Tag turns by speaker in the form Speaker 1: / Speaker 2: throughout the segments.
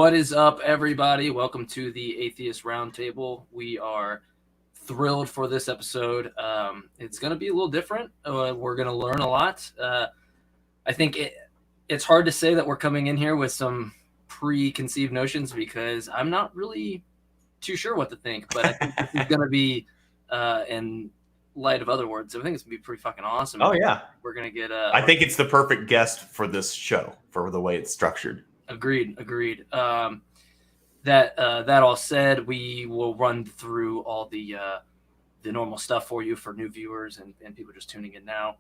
Speaker 1: What is up, everybody? Welcome to the Atheist Roundtable. We are thrilled for this episode. It's going to be a little different. We're going to learn a lot. I think it's hard to say that we're coming in here with some preconceived notions because I'm not really too sure what to think. But I think this is going to be, in light of other words, I think it's going to be pretty fucking awesome.
Speaker 2: Oh, yeah.
Speaker 1: We're going to get...
Speaker 2: I think it's the perfect guest for this show, for the way it's structured.
Speaker 1: Agreed. That all said, we will run through all the normal stuff for you for new viewers and people just tuning in now.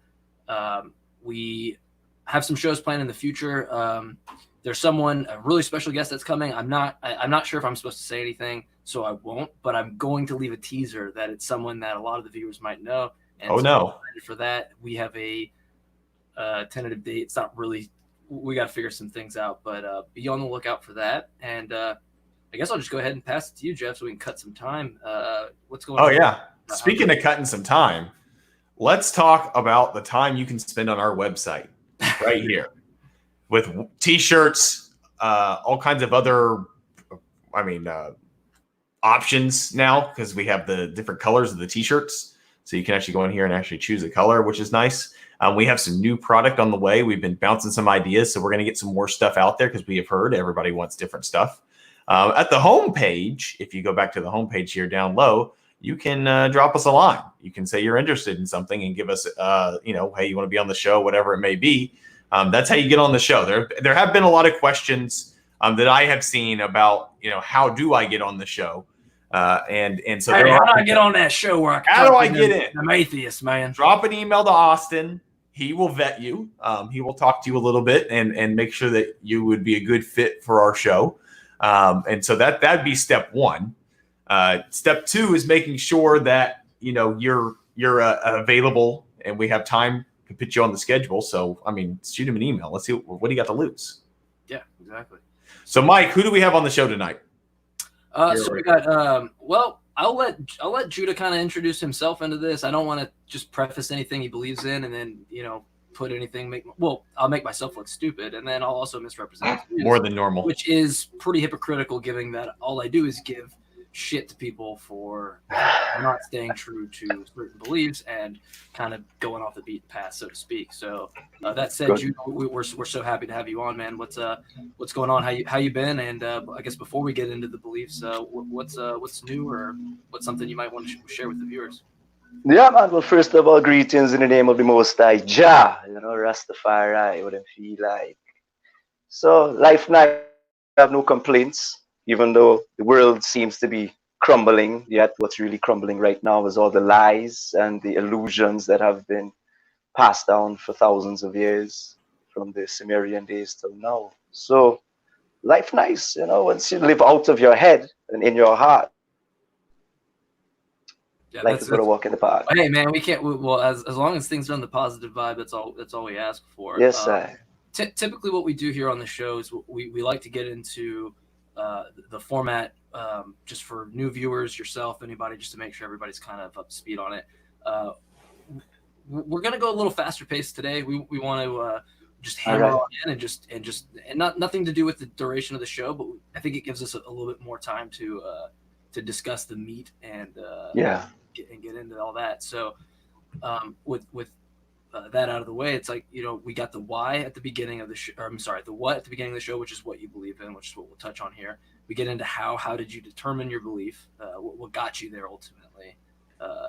Speaker 1: We have some shows planned in the future. There's a really special guest that's coming. I'm not sure if I'm supposed to say anything, so I won't. But I'm going to leave a teaser that it's someone that a lot of the viewers might know. And
Speaker 2: no!
Speaker 1: For that, we have a tentative date. It's not really. We got to figure some things out, but be on the lookout for that. And I guess I'll just go ahead and pass it to you, Jeff, so we can cut some time. What's going on?
Speaker 2: Oh, yeah. Speaking of cutting some time, let's talk about the time you can spend on our website right here with T-shirts, all kinds of other, options now because we have the different colors of the T-shirts. So you can actually go in here and actually choose a color, which is nice. We have some new product on the way. We've been bouncing some ideas, so we're going to get some more stuff out there because we have heard everybody wants different stuff. At the home page, if you go back to the home page here down low, you can drop us a line. You can say you're interested in something and give us, hey, you want to be on the show, whatever it may be. That's how you get on the show. There have been a lot of questions that I have seen about, how do I get on the show? And so
Speaker 1: how do I get on that show where I can
Speaker 2: how do I get in?
Speaker 1: I'm atheist, man.
Speaker 2: Drop an email to Austin. He will vet you. He will talk to you a little bit and make sure that you would be a good fit for our show. And so that'd be step one. Step two is making sure that you're available and we have time to put you on the schedule. So shoot him an email. Let's see what do you got to lose.
Speaker 1: Yeah, exactly.
Speaker 2: So Mike, who do we have on the show tonight?
Speaker 1: So we got I'll let Judah kind of introduce himself into this. I don't want to just preface anything he believes in and then, put anything, I'll make myself look stupid and then I'll also misrepresent
Speaker 2: more than normal,
Speaker 1: which is pretty hypocritical given that all I do is give shit to people for not staying true to certain beliefs and kind of going off the beaten path, so to speak. So that said, Judah, we're so happy to have you on, man. What's going on? How you been? And I guess before we get into the beliefs, what's new or what's something you might want to share with the viewers?
Speaker 3: Yeah, man. Well, first of all, greetings in the name of the Most High Jah. Rastafari, what I feel like. So life now, I have no complaints. Even though the world seems to be crumbling, yet what's really crumbling right now is all the lies and the illusions that have been passed down for thousands of years, from the Sumerian days till now. So life nice, once you live out of your head and in your heart.
Speaker 1: Yeah,
Speaker 3: life is going to walk in the park.
Speaker 1: Hey, man, we can't. Well, as long as things are on the positive vibe, that's all we ask for.
Speaker 3: Yes, sir.
Speaker 1: Typically, what we do here on the show is we like to get into the format just for new viewers, yourself, anybody, just to make sure everybody's kind of up to speed on it. We're gonna go a little faster paced today. We want to just hammer on in and nothing to do with the duration of the show, but I think it gives us a little bit more time to discuss the meat and get into all that. So with that out of the way, it's like, we got the why at the beginning of the show, the what at the beginning of the show, which is what you believe in, which is what we'll touch on here. We get into how did you determine your belief, what got you there ultimately,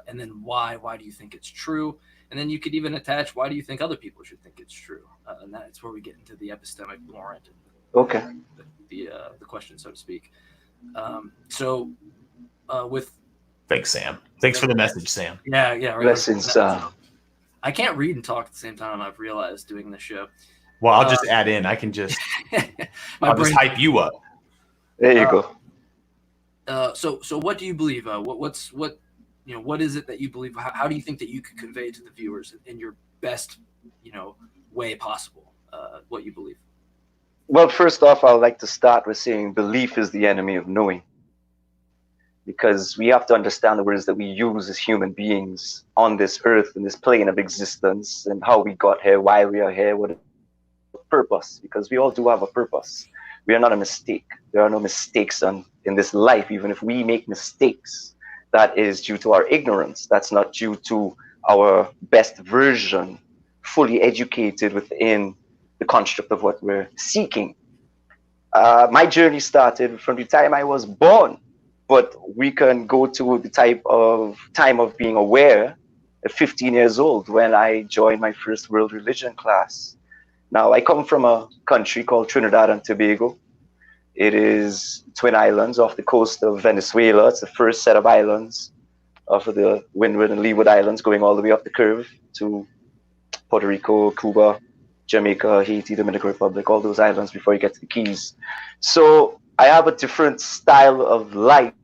Speaker 1: and then why do you think it's true, and then you could even attach why do you think other people should think it's true, and that's where we get into the epistemic warrant, the question, so to speak. With
Speaker 2: thanks, Sam. Thanks for the message, Sam.
Speaker 1: Yeah, right.
Speaker 3: Blessings, Sam.
Speaker 1: I can't read and talk at the same time. I've realized doing this show.
Speaker 2: Well, I'll just add in. I can just I'll just hype you up.
Speaker 3: There you go.
Speaker 1: So what do you believe? What is it that you believe? How do you think that you could convey to the viewers in your best, way possible, what you believe?
Speaker 3: Well, first off, I would like to start with saying belief is the enemy of knowing. Because we have to understand the words that we use as human beings on this earth, in this plane of existence, and how we got here, why we are here, what purpose, because we all do have a purpose. We are not a mistake. There are no mistakes in this life. Even if we make mistakes, that is due to our ignorance. That's not due to our best version, fully educated within the construct of what we're seeking. My journey started from the time I was born, but we can go to the type of time of being aware at 15 years old when I joined my first world religion class. Now, I come from a country called Trinidad and Tobago. It is twin islands off the coast of Venezuela. It's the first set of islands off of the Windward and Leeward Islands, going all the way up the curve to Puerto Rico, Cuba, Jamaica, Haiti, Dominican Republic, all those islands before you get to the Keys. So I have a different style of life,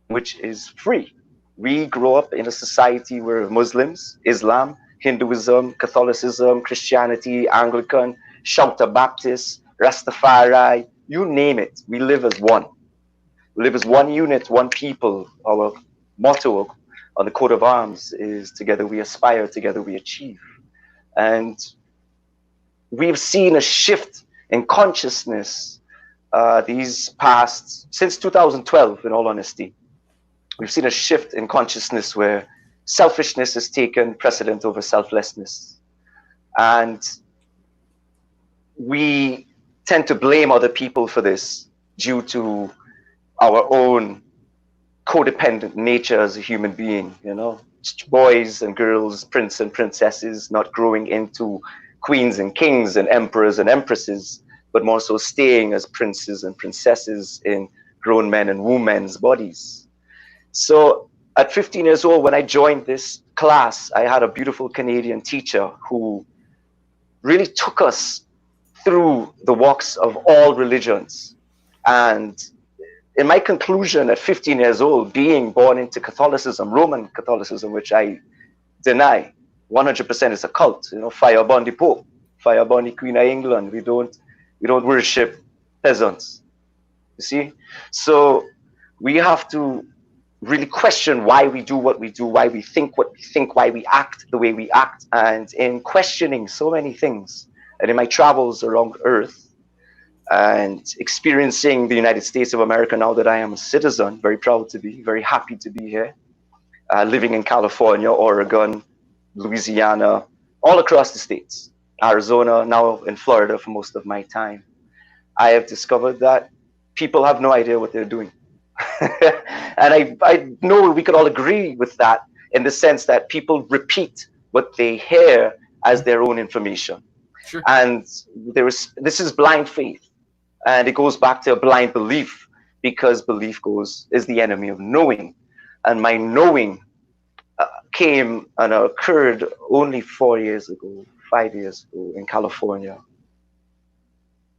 Speaker 3: which is free. We grow up in a society where Muslims, Islam, Hinduism, Catholicism, Christianity, Anglican, Shouter Baptist, Rastafari, you name it, we live as one. We live as one unit, one people. Our motto on the coat of arms is together we aspire, together we achieve. And we've seen a shift in consciousness since 2012, in all honesty. We've seen a shift in consciousness where selfishness has taken precedent over selflessness. And we tend to blame other people for this due to our own codependent nature as a human being, you know, boys and girls, prince and princesses, not growing into queens and kings and emperors and empresses, but more so staying as princes and princesses in grown men and women's bodies. So at 15 years old, when I joined this class, I had a beautiful Canadian teacher who really took us through the walks of all religions. And in my conclusion at 15 years old, being born into Catholicism, Roman Catholicism, which I deny, 100% is a cult, you know, fire upon the Pope, fire upon the Queen of England. We don't worship peasants, you see? So we have to really question why we do what we do, why we think what we think, why we act the way we act. And in questioning so many things, and in my travels around Earth and experiencing the United States of America now that I am a citizen, very proud to be, very happy to be here, living in California, Oregon, Louisiana, all across the states, Arizona, now in Florida for most of my time, I have discovered that people have no idea what they're doing. And I know we could all agree with that in the sense that people repeat what they hear as their own information.
Speaker 1: Sure.
Speaker 3: And this is blind faith, and it goes back to a blind belief, because belief is the enemy of knowing. And my knowing came and occurred only 5 years ago in California.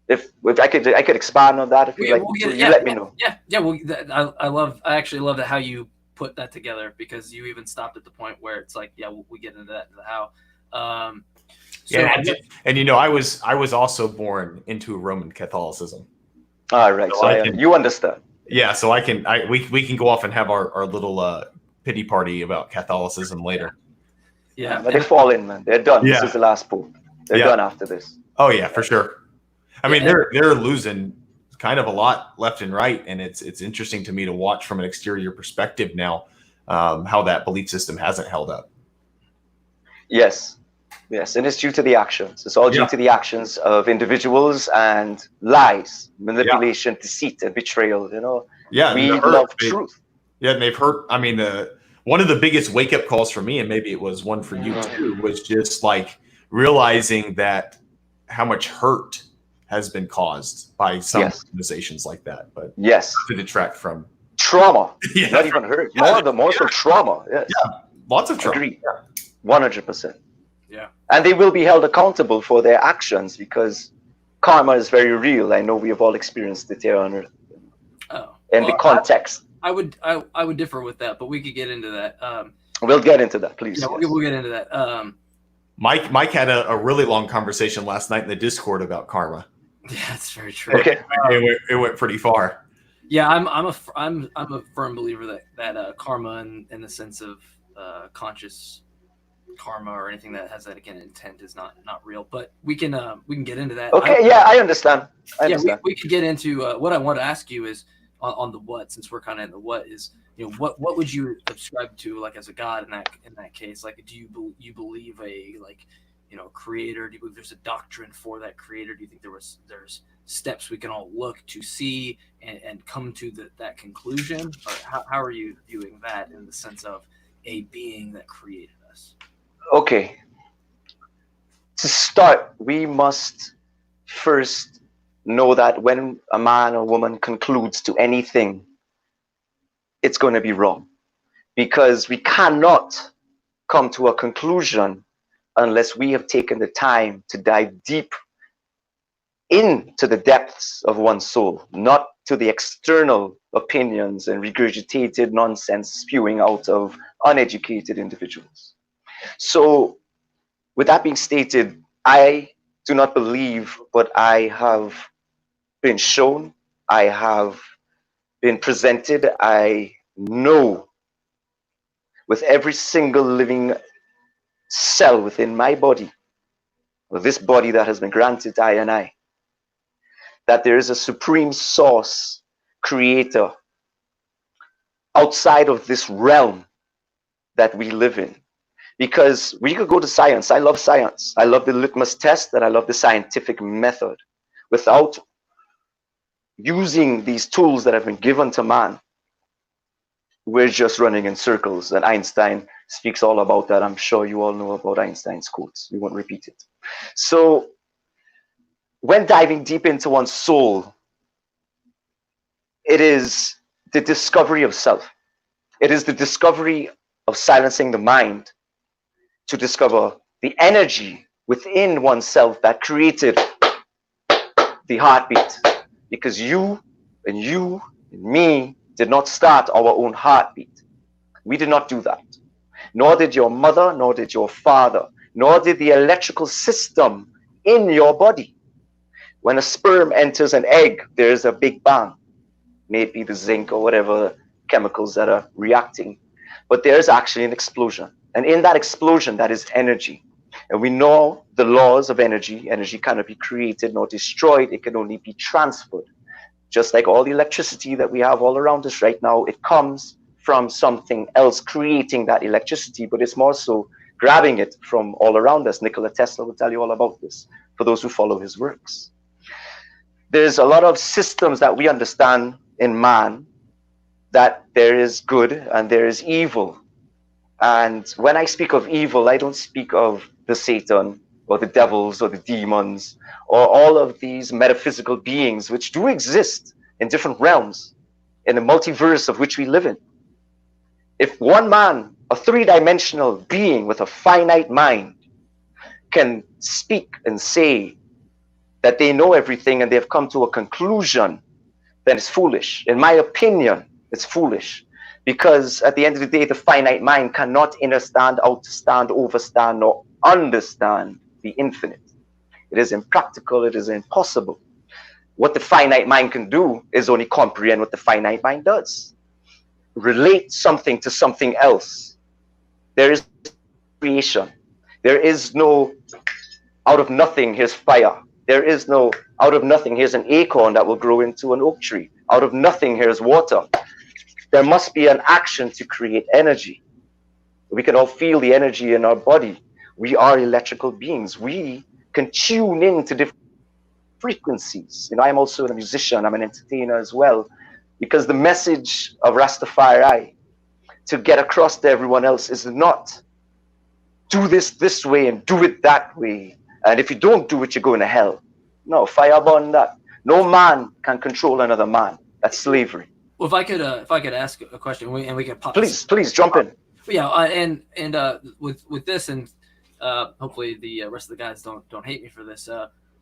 Speaker 3: If I could expand on that, if you'd like to, let me know.
Speaker 1: Yeah. Well, I actually love that how you put that together, because you even stopped at the point where it's like, yeah, we get into that, into how.
Speaker 2: And you know, I was also born into Roman Catholicism.
Speaker 3: All right, so you understand.
Speaker 2: Yeah, so we can go off and have our little pity party about Catholicism later.
Speaker 3: Yeah, but they fall in, man. They're done. Yeah. This is the last pope. They're done after this.
Speaker 2: Oh yeah, for sure. I mean, they're losing kind of a lot left and right, and it's interesting to me to watch from an exterior perspective now how that belief system hasn't held up.
Speaker 3: Yes, and it's due to the actions. It's all due to the actions of individuals and lies, manipulation, deceit, and betrayal. You know, we love truth.
Speaker 2: Yeah, and they've hurt. I mean, one of the biggest wake up calls for me, and maybe it was one for you too, was just like realizing that how much hurt has been caused by some organizations like that, but to detract from
Speaker 3: trauma, not even hurt, more so trauma. Yes.
Speaker 2: Yeah, lots of trauma.
Speaker 3: Agreed. 100%.
Speaker 1: Yeah,
Speaker 3: and they will be held accountable for their actions, because karma is very real. I know we have all experienced it here on Earth. The context.
Speaker 1: I would differ with that, but we could get into that.
Speaker 3: We'll get into that, please.
Speaker 1: Yeah, we'll get into that.
Speaker 2: Mike had a really long conversation last night in the Discord about karma.
Speaker 1: Yeah, that's very true.
Speaker 3: Okay,
Speaker 2: it went pretty far.
Speaker 1: Yeah, I'm a firm believer that karma, in the sense of conscious karma or anything that has that again intent is not real. But we can get into that.
Speaker 3: Okay, I understand.
Speaker 1: We could get into what I want to ask you is on the what, since we're kind of in the what is, what would you subscribe to, like, as a god in that case? Like, do you believe a, like, creator? Do you believe there's a doctrine for that creator? Do you think there's steps we can all look to see and come to that conclusion? Or how are you viewing that in the sense of a being that created us?
Speaker 3: Okay. To start, we must first know that when a man or woman concludes to anything, it's going to be wrong, because we cannot come to a conclusion unless we have taken the time to dive deep into the depths of one's soul, not to the external opinions and regurgitated nonsense spewing out of uneducated individuals. So, with that being stated, I do not believe what I have been shown, I have been presented. I know with every single living cell within my body, or this body that has been granted I and I, that there is a supreme source, creator, outside of this realm that we live in. Because we could go to science. I love science. I love the litmus test, and I love the scientific method. Without using these tools that have been given to man, we're just running in circles. And Einstein speaks all about that. I'm sure you all know about Einstein's quotes. We won't repeat it. So when diving deep into one's soul, it is the discovery of self. It is the discovery of silencing the mind to discover the energy within oneself that created the heartbeat. Because you and me did not start our own heartbeat. We did not do that. Nor did your mother, nor did your father, nor did the electrical system in your body. When a sperm enters an egg, there is a big bang. Maybe the zinc or whatever chemicals that are reacting. But there is actually an explosion. And in that explosion, that is energy. And we know the laws of energy. Energy cannot be created nor destroyed. It can only be transferred. Just like all the electricity that we have all around us right now, it comes from something else creating that electricity, but it's more so grabbing it from all around us. Nikola Tesla will tell you all about this for those who follow his works. There's a lot of systems that we understand in man, that there is good and there is evil. And when I speak of evil, I don't speak of the Satan or the devils or the demons or all of these metaphysical beings which do exist in different realms in the multiverse of which we live in. If one man, a three-dimensional being with a finite mind, can speak and say that they know everything and they've come to a conclusion, then it's foolish. In my opinion, it's foolish. Because at the end of the day, the finite mind cannot understand, outstand, overstand, or understand the infinite. It is impractical, it is impossible. What the finite mind can do is only comprehend what the finite mind does. Relate something to something else. There is creation. There is no out of nothing, here's fire. There is no out of nothing, here's an acorn that will grow into an oak tree. Out of nothing, here's water. There must be an action to create energy. We can all feel the energy in our body. We are electrical beings. We can tune into different frequencies. I'm also a musician. I'm an entertainer as well. Because the message of Rastafari to get across to everyone else is not do this way and do it that way. And if you don't do it, you're going to hell. No, fire burn that. No man can control another man. That's slavery.
Speaker 1: Well, if I could ask a question, and we can pop.
Speaker 3: Please jump in.
Speaker 1: Yeah, and with this, and hopefully the rest of the guys don't hate me for this,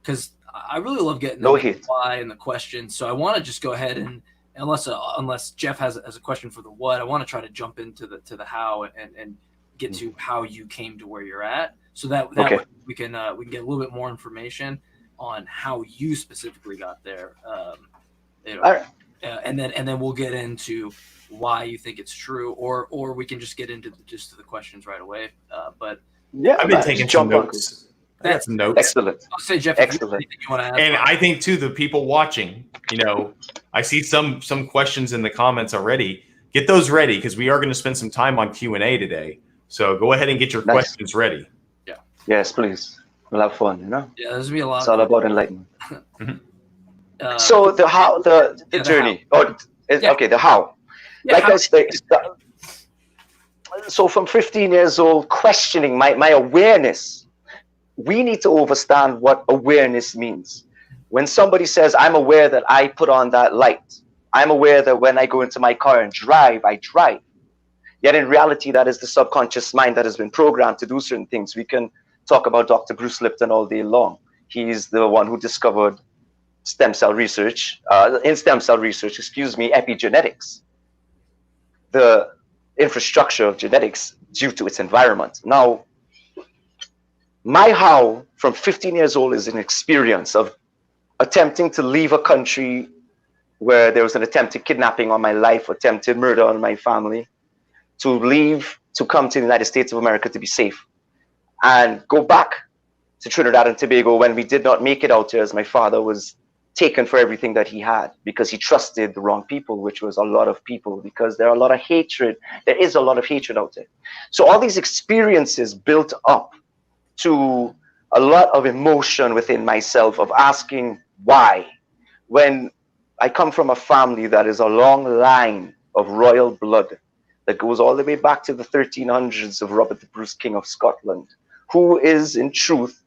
Speaker 1: because I really love getting the why and the question. So I want to just go ahead and unless Jeff has a question for the what, I want to try to jump into the how and get to how you came to where you're at, so that way we can get a little bit more information on how you specifically got there.
Speaker 3: All right.
Speaker 1: and then we'll get into why you think it's true, or we can just get into the questions right away. But
Speaker 3: yeah,
Speaker 2: I've been
Speaker 3: man,
Speaker 2: taking
Speaker 3: just
Speaker 2: some
Speaker 3: jump on.
Speaker 2: notes. I got some notes.
Speaker 3: Excellent.
Speaker 1: I'll say, Jeff, if you have
Speaker 3: Excellent.
Speaker 1: anything you want to add,
Speaker 2: And I think too, the people watching, I see some questions in the comments already. Get those ready because we are going to spend some time on Q&A today. So go ahead and get your
Speaker 3: Nice.
Speaker 2: questions ready.
Speaker 3: Yes, please. We'll have fun,
Speaker 1: yeah, there's gonna be a lot.
Speaker 3: It's all about enlightenment.
Speaker 1: Uh,
Speaker 3: So the how, the
Speaker 1: the
Speaker 3: journey.
Speaker 1: how.
Speaker 3: Okay, the how.
Speaker 1: yeah,
Speaker 3: Like
Speaker 1: how-
Speaker 3: I say, so from 15 years old, questioning my awareness. We need to understand what awareness means. When somebody says, I'm aware that I put on that light, I'm aware that when I go into my car and drive, I drive. Yet in reality, that is the subconscious mind that has been programmed to do certain things. We can talk about Dr. Bruce Lipton all day long. He's the one who discovered epigenetics, the infrastructure of genetics due to its environment. Now, my how from 15 years old is an experience of attempting to leave a country where there was an attempted kidnapping on my life, attempted murder on my family, to leave, to come to the United States of America to be safe, and go back to Trinidad and Tobago when we did not make it out there, as my father was taken for everything that he had because he trusted the wrong people, which was a lot of people, because there are a lot of hatred. There is a lot of hatred out there. So all these experiences built up to a lot of emotion within myself of asking why. When I come from a family that is a long line of royal blood that goes all the way back to the 1300s of Robert the Bruce, King of Scotland, who is in truth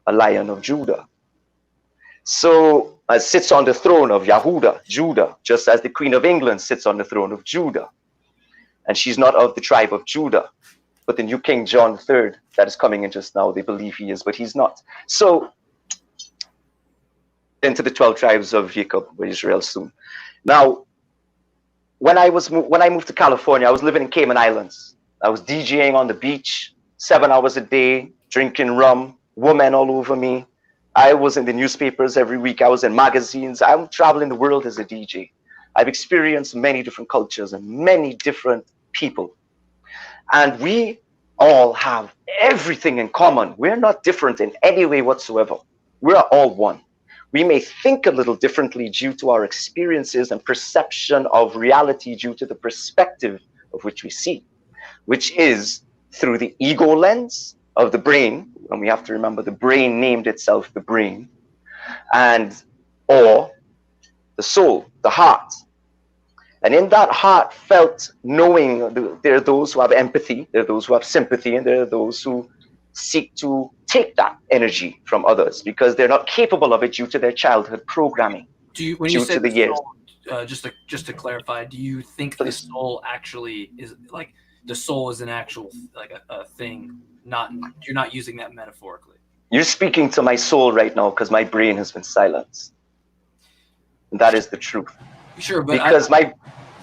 Speaker 3: a Lion of Judah. So sits on the throne of Yahudah, Judah, just as the Queen of England sits on the throne of Judah. And she's not of the tribe of Judah, but the new King John III that is coming in just now, they believe he is, but he's not. So into the 12 tribes of Jacob, or Israel soon. Now, when I moved to California, I was living in Cayman Islands. I was DJing on the beach, 7 hours a day, drinking rum, women all over me. I was in the newspapers every week. I was in magazines. I'm traveling the world as a DJ. I've experienced many different cultures and many different people. And we all have everything in common. We're not different in any way whatsoever. We're all one. We may think a little differently due to our experiences and perception of reality due to the perspective of which we see, which is through the ego lens of the brain. And we have to remember the brain named itself the brain, and or the soul, the heart. And in that heartfelt knowing, there are those who have empathy, there are those who have sympathy, and there are those who seek to take that energy from others because they're not capable of it due to their childhood programming.
Speaker 1: Do you, when you say the soul, just to clarify, do you think the soul actually is like the soul is an actual like a thing? You're not using that metaphorically. You're
Speaker 3: speaking to my soul right now because my brain has been silenced. And that is the truth.
Speaker 1: Sure, but
Speaker 3: because I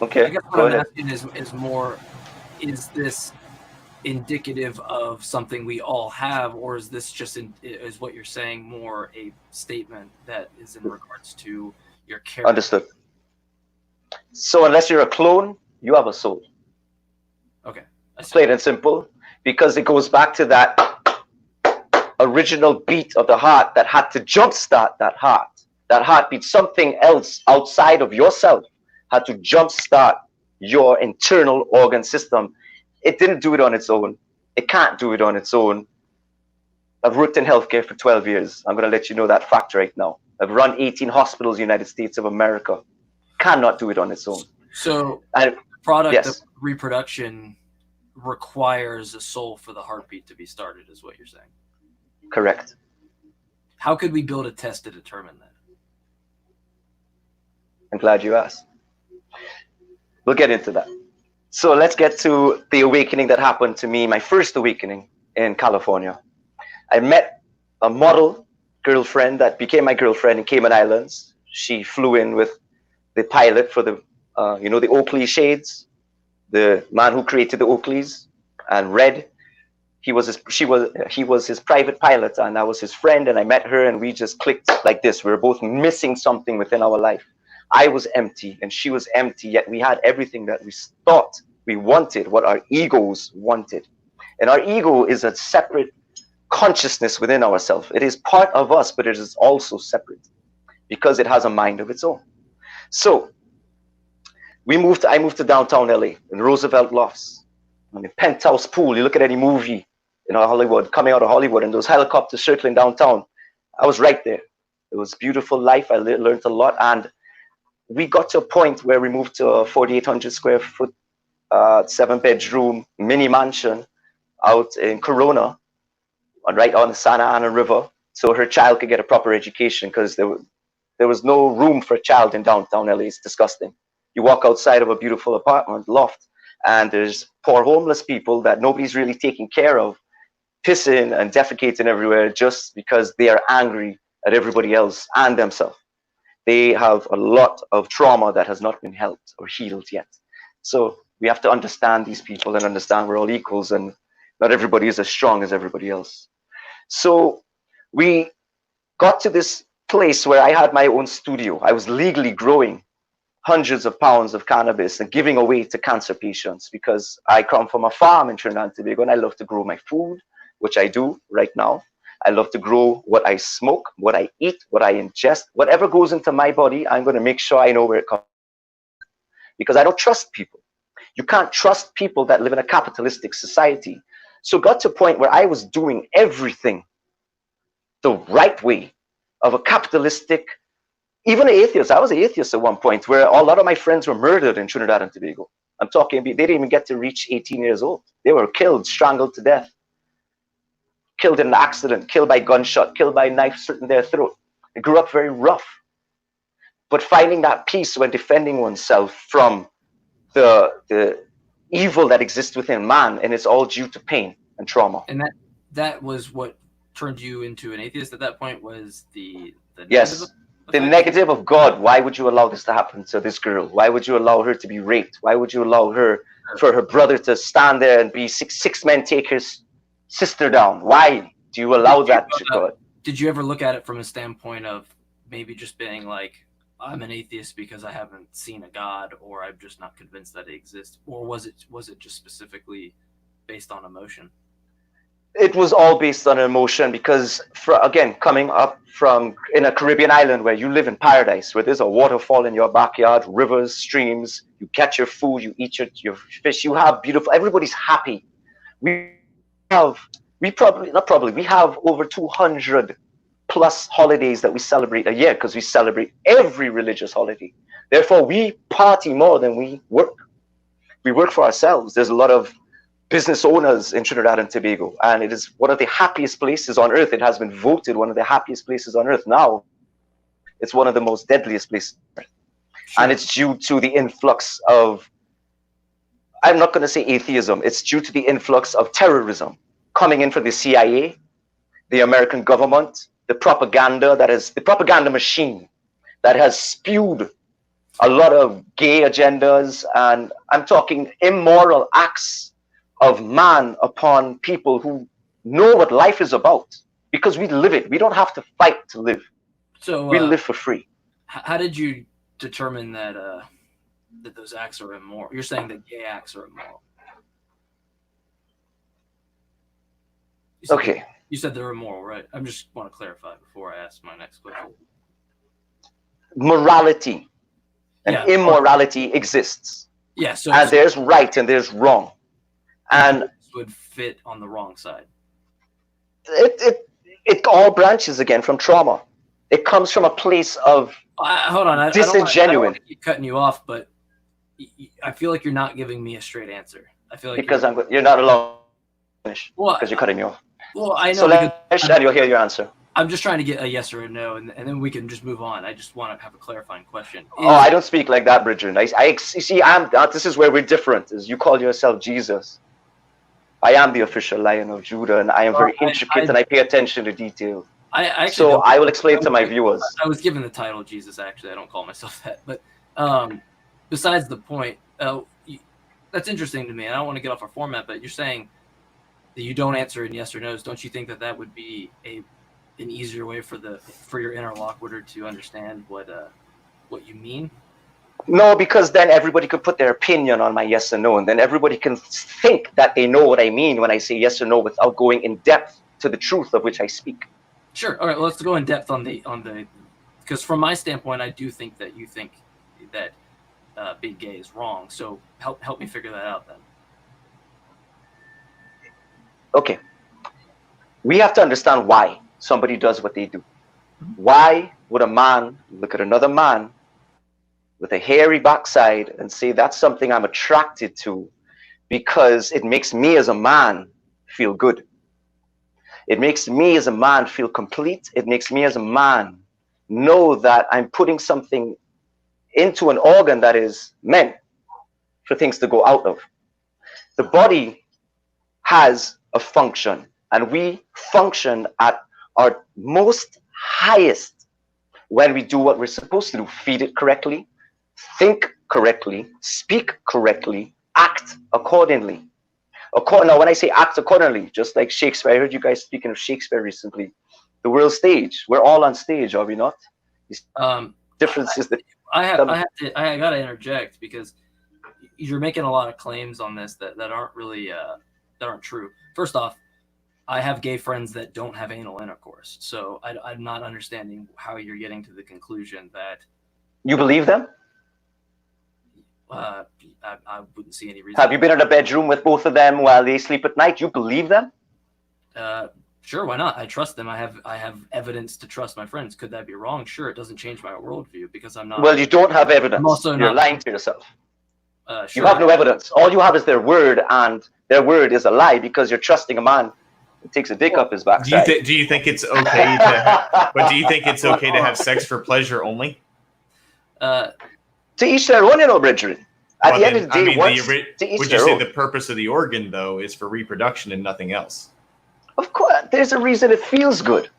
Speaker 1: guess what I'm asking is more, is this indicative of something we all have, or is this just is what you're saying more a statement that is in regards to your character?
Speaker 3: Understood. So unless you're a clone, you have a soul.
Speaker 1: Okay.
Speaker 3: Plain and simple, because it goes back to that original beat of the heart that had to jumpstart that heart. That heartbeat, something else outside of yourself had to jumpstart your internal organ system. It didn't do it on its own. It can't do it on its own. I've worked in healthcare for 12 years. I'm going to let you know that fact right now. I've run 18 hospitals in the United States of America. Cannot do it on its own.
Speaker 1: So the product of reproduction requires a soul for the heartbeat to be started, is what you're saying.
Speaker 3: Correct.
Speaker 1: How could we build a test to determine that?
Speaker 3: I'm glad you asked. We'll get into that. So let's get to the awakening that happened to me, my first awakening in California. I met a model girlfriend that became my girlfriend in Cayman Islands. She flew in with the pilot for the, the Oakley shades, the man who created the Oakleys, and Red. He was his private pilot, and I was his friend, and I met her, and we just clicked like this. We were both missing something within our life. I was empty and she was empty, yet we had everything that we thought we wanted, what our egos wanted. And our ego is a separate consciousness within ourselves. It is part of us, but it is also separate because it has a mind of its own. So I moved to downtown LA in Roosevelt Lofts. I mean, penthouse pool. You look at any movie in Hollywood, coming out of Hollywood, and those helicopters circling downtown. I was right there. It was a beautiful life. I learned a lot. And we got to a point where we moved to a 4,800 square foot, 7-bedroom mini mansion out in Corona, right on the Santa Ana River, so her child could get a proper education, because there was no room for a child in downtown LA. It's disgusting. You walk outside of a beautiful apartment loft, and there's poor homeless people that nobody's really taking care of, pissing and defecating everywhere just because they are angry at everybody else and themselves. They have a lot of trauma that has not been helped or healed yet. So we have to understand these people and understand we're all equals, and not everybody is as strong as everybody else. So we got to this place where I had my own studio. I was legally growing hundreds of pounds of cannabis and giving away to cancer patients, because I come from a farm in Trinidad and Tobago, and I love to grow my food, which I do right now. I love to grow what I smoke, what I eat, what I ingest. Whatever goes into my body, I'm going to make sure I know where it comes from, because I don't trust people. You can't trust people that live in a capitalistic society. So it got to a point where I was doing everything the right way of a capitalistic, even an atheist. I was an atheist at one point, where a lot of my friends were murdered in Trinidad and Tobago. I'm talking, they didn't even get to reach 18 years old. They were killed, strangled to death, killed in an accident, killed by gunshot, killed by a knife slit in their throat. They grew up very rough. But finding that peace when defending oneself from the evil that exists within man, and it's all due to pain and trauma.
Speaker 1: And that was what turned you into an atheist at that point, was the
Speaker 3: yes, the negative of God. Why would you allow this to happen to this girl? Why would you allow her to be raped? Why would you allow her, for her brother to stand there and be six men take his sister down? Why do you allow that to God?
Speaker 1: Did you ever look at it from a standpoint of maybe just being like, I'm an atheist because I haven't seen a God, or I'm just not convinced that it exists? Or was it just specifically based on emotion?
Speaker 3: It was all based on emotion, because again, coming up from in a Caribbean island where you live in paradise, where there's a waterfall in your backyard, rivers, streams, you catch your food, you eat your fish, you have beautiful, everybody's happy. We have over 200 plus holidays that we celebrate a year, because we celebrate every religious holiday. Therefore, we party more than we work. We work for ourselves. There's a lot of business owners in Trinidad and Tobago, and it is one of the happiest places on earth. It has been voted one of the happiest places on earth. Now, it's one of the most deadliest places on earth. Sure. And it's due to the influx of, I'm not going to say atheism, it's due to the influx of terrorism coming in from the CIA, the American government, the propaganda machine that has spewed a lot of gay agendas, and I'm talking immoral acts of man upon people who know what life is about, because we live it. We don't have to fight to live. So we live for free.
Speaker 1: How did you determine that that those acts are immoral? You're saying that gay acts are immoral.
Speaker 3: Okay.
Speaker 1: You said they're immoral, right? I just want to clarify before I ask my next question.
Speaker 3: Morality and immorality exists.
Speaker 1: Yeah. So
Speaker 3: there's right and there's wrong. And
Speaker 1: would fit on the wrong side.
Speaker 3: It all branches again from trauma. It comes from a place of
Speaker 1: hold on,
Speaker 3: disingenuine.
Speaker 1: I don't want to keep cutting you off, but I feel like you're not giving me a straight answer. I feel like
Speaker 3: because you're not allowed to finish, because you're cutting me off.
Speaker 1: Well, I know.
Speaker 3: So and you'll hear your answer.
Speaker 1: I'm just trying to get a yes or a no, and then we can just move on. I just want to have a clarifying question.
Speaker 3: I don't speak like that, Bridget. You see, this is where we're different. Is you call yourself Jesus. I am the official Lion of Judah, and I am very intricate, and I pay attention to detail. I will explain to my viewers.
Speaker 1: I was given the title Jesus, actually. I don't call myself that. But besides the point, that's interesting to me. And I don't want to get off our format, but you're saying that you don't answer in yes or no's. Don't you think that would be an easier way for your interlocutor to understand what what you mean?
Speaker 3: No, because then everybody could put their opinion on my yes or no, and then everybody can think that they know what I mean when I say yes or no without going in depth to the truth of which I speak.
Speaker 1: Sure. All right. Well, let's go in depth on the because from my standpoint, I do think that you think that being gay is wrong. So help me figure that out then.
Speaker 3: Okay. We have to understand why somebody does what they do. Why would a man look at another man with a hairy backside and say that's something I'm attracted to because it makes me as a man feel good? It makes me as a man feel complete. It makes me as a man know that I'm putting something into an organ that is meant for things to go out of. The body has a function, and we function at our most highest when we do what we're supposed to do. Feed it correctly, think correctly, speak correctly, act accordingly. Now, when I say act accordingly, just like Shakespeare, I heard you guys speaking of Shakespeare recently. The world stage. We're all on stage, are we not? Difference is that
Speaker 1: I gotta interject because you're making a lot of claims on this that aren't really that aren't true. First off, I have gay friends that don't have anal intercourse, so I'm not understanding how you're getting to the conclusion that
Speaker 3: you believe them.
Speaker 1: I wouldn't see any reason.
Speaker 3: Have you been in a bedroom with both of them while they sleep at night? You believe them?
Speaker 1: Sure, why not? I trust them. I have evidence to trust my friends. Could that be wrong? Sure, it doesn't change my worldview because I'm not.
Speaker 3: Well, you don't have evidence. You're lying to yourself. Sure, you have no evidence. All you have is their word, and their word is a lie because you're trusting a man who takes a dick up his backside.
Speaker 2: Do you think it's okay to? But do you think it's okay to have sex for pleasure only?
Speaker 3: To each their own, you know, brethren. At the end of the day,
Speaker 2: would you say the purpose of the organ though is for reproduction and nothing else?
Speaker 3: Of course, there's a reason it feels good.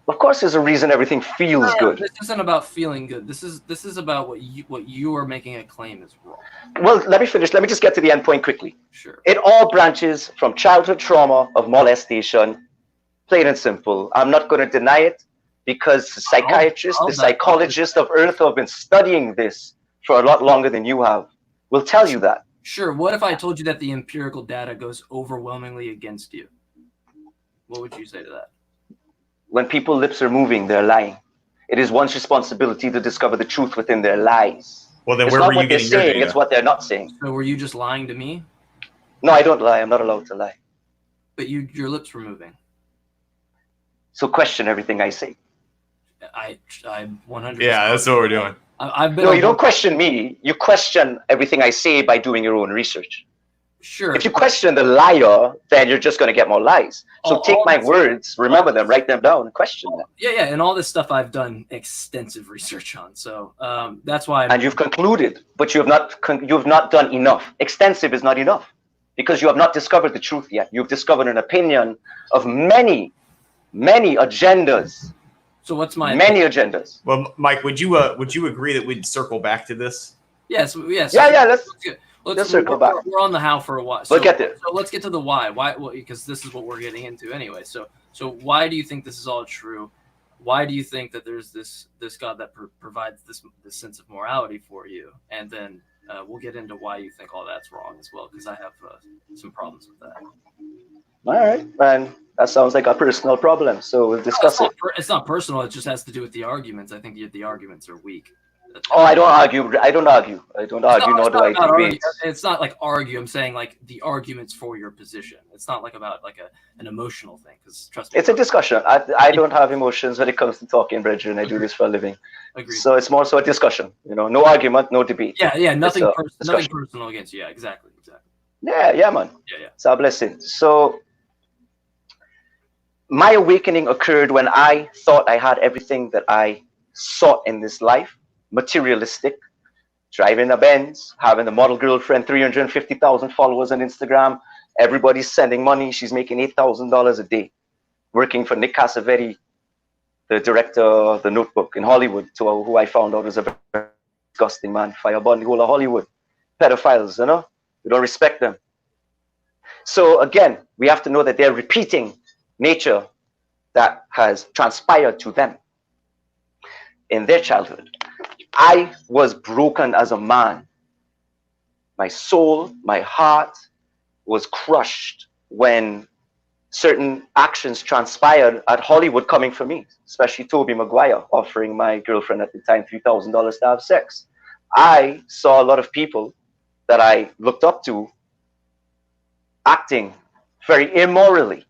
Speaker 3: Of course, there's a reason everything feels good.
Speaker 1: This isn't about feeling good. This is about what you are making a claim is wrong.
Speaker 3: Well, let me finish. Let me just get to the end point quickly.
Speaker 1: Sure.
Speaker 3: It all branches from childhood trauma of molestation, plain and simple. I'm not going to deny it because the psychiatrists, the psychologists of Earth who have been studying this for a lot longer than you have will tell you that.
Speaker 1: Sure. What if I told you that the empirical data goes overwhelmingly against you? What would you say to that?
Speaker 3: When people's lips are moving, they're lying. It is one's responsibility to discover the truth within their lies.
Speaker 2: Well, then where were you getting your data?
Speaker 3: It's what they're not saying.
Speaker 1: So were you just lying to me?
Speaker 3: No, I don't lie. I'm not allowed to lie.
Speaker 1: But your lips were moving.
Speaker 3: So question everything I say.
Speaker 1: I 100%.
Speaker 2: Yeah, that's what we're doing.
Speaker 3: No, you don't question me. You question everything I say by doing your own research.
Speaker 1: Sure.
Speaker 3: If you question the liar, then you're just going to get more lies. So take my words, remember them, write them down, and question them.
Speaker 1: Yeah, and all this stuff I've done extensive research on. So that's why.
Speaker 3: And you've concluded, but you have not done enough. Extensive is not enough because you have not discovered the truth yet. You've discovered an opinion of many agendas.
Speaker 1: So what's my
Speaker 3: many agendas?
Speaker 2: Well, Mike, would you agree that we'd circle back to this?
Speaker 1: Yes.
Speaker 3: Yeah. Let's circle back.
Speaker 1: We're on the how for a while.
Speaker 3: We'll get there.
Speaker 1: So let's get to the why. Why? Well, because this is what we're getting into anyway. So why do you think this is all true? Why do you think that there's this God that provides this sense of morality for you? And then we'll get into why you think all that's wrong as well, because I have some problems with that.
Speaker 3: All right, and that sounds like a personal problem. So we'll discuss it.
Speaker 1: It's not personal. It just has to do with the arguments. I think the arguments are weak.
Speaker 3: I don't argue, nor do I debate.
Speaker 1: It's not like argue. I'm saying like the arguments for your position. It's not like about like an emotional thing. Because trust me,
Speaker 3: it's a discussion. I don't have emotions when it comes to talking, brethren. I do this for a living.
Speaker 1: Agreed.
Speaker 3: So it's more so a discussion. You know, no argument, no debate.
Speaker 1: Yeah. Nothing personal against you. Yeah, exactly.
Speaker 3: Yeah, man.
Speaker 1: Yeah.
Speaker 3: It's a blessing. So my awakening occurred when I thought I had everything that I sought in this life. Materialistic, driving a Benz, having the model girlfriend, 350,000 followers on Instagram. Everybody's sending money. She's making $8,000 a day, working for Nick Cassavetes, the director of The Notebook in Hollywood, who I found out was a very disgusting man. Fireball the whole of Hollywood. Pedophiles, you know? We don't respect them. So again, we have to know that they're repeating nature that has transpired to them in their childhood. I was broken as a man. My soul, my heart was crushed when certain actions transpired at Hollywood coming for me, especially Tobey Maguire offering my girlfriend at the time $3,000 to have sex. I saw a lot of people that I looked up to acting very immorally.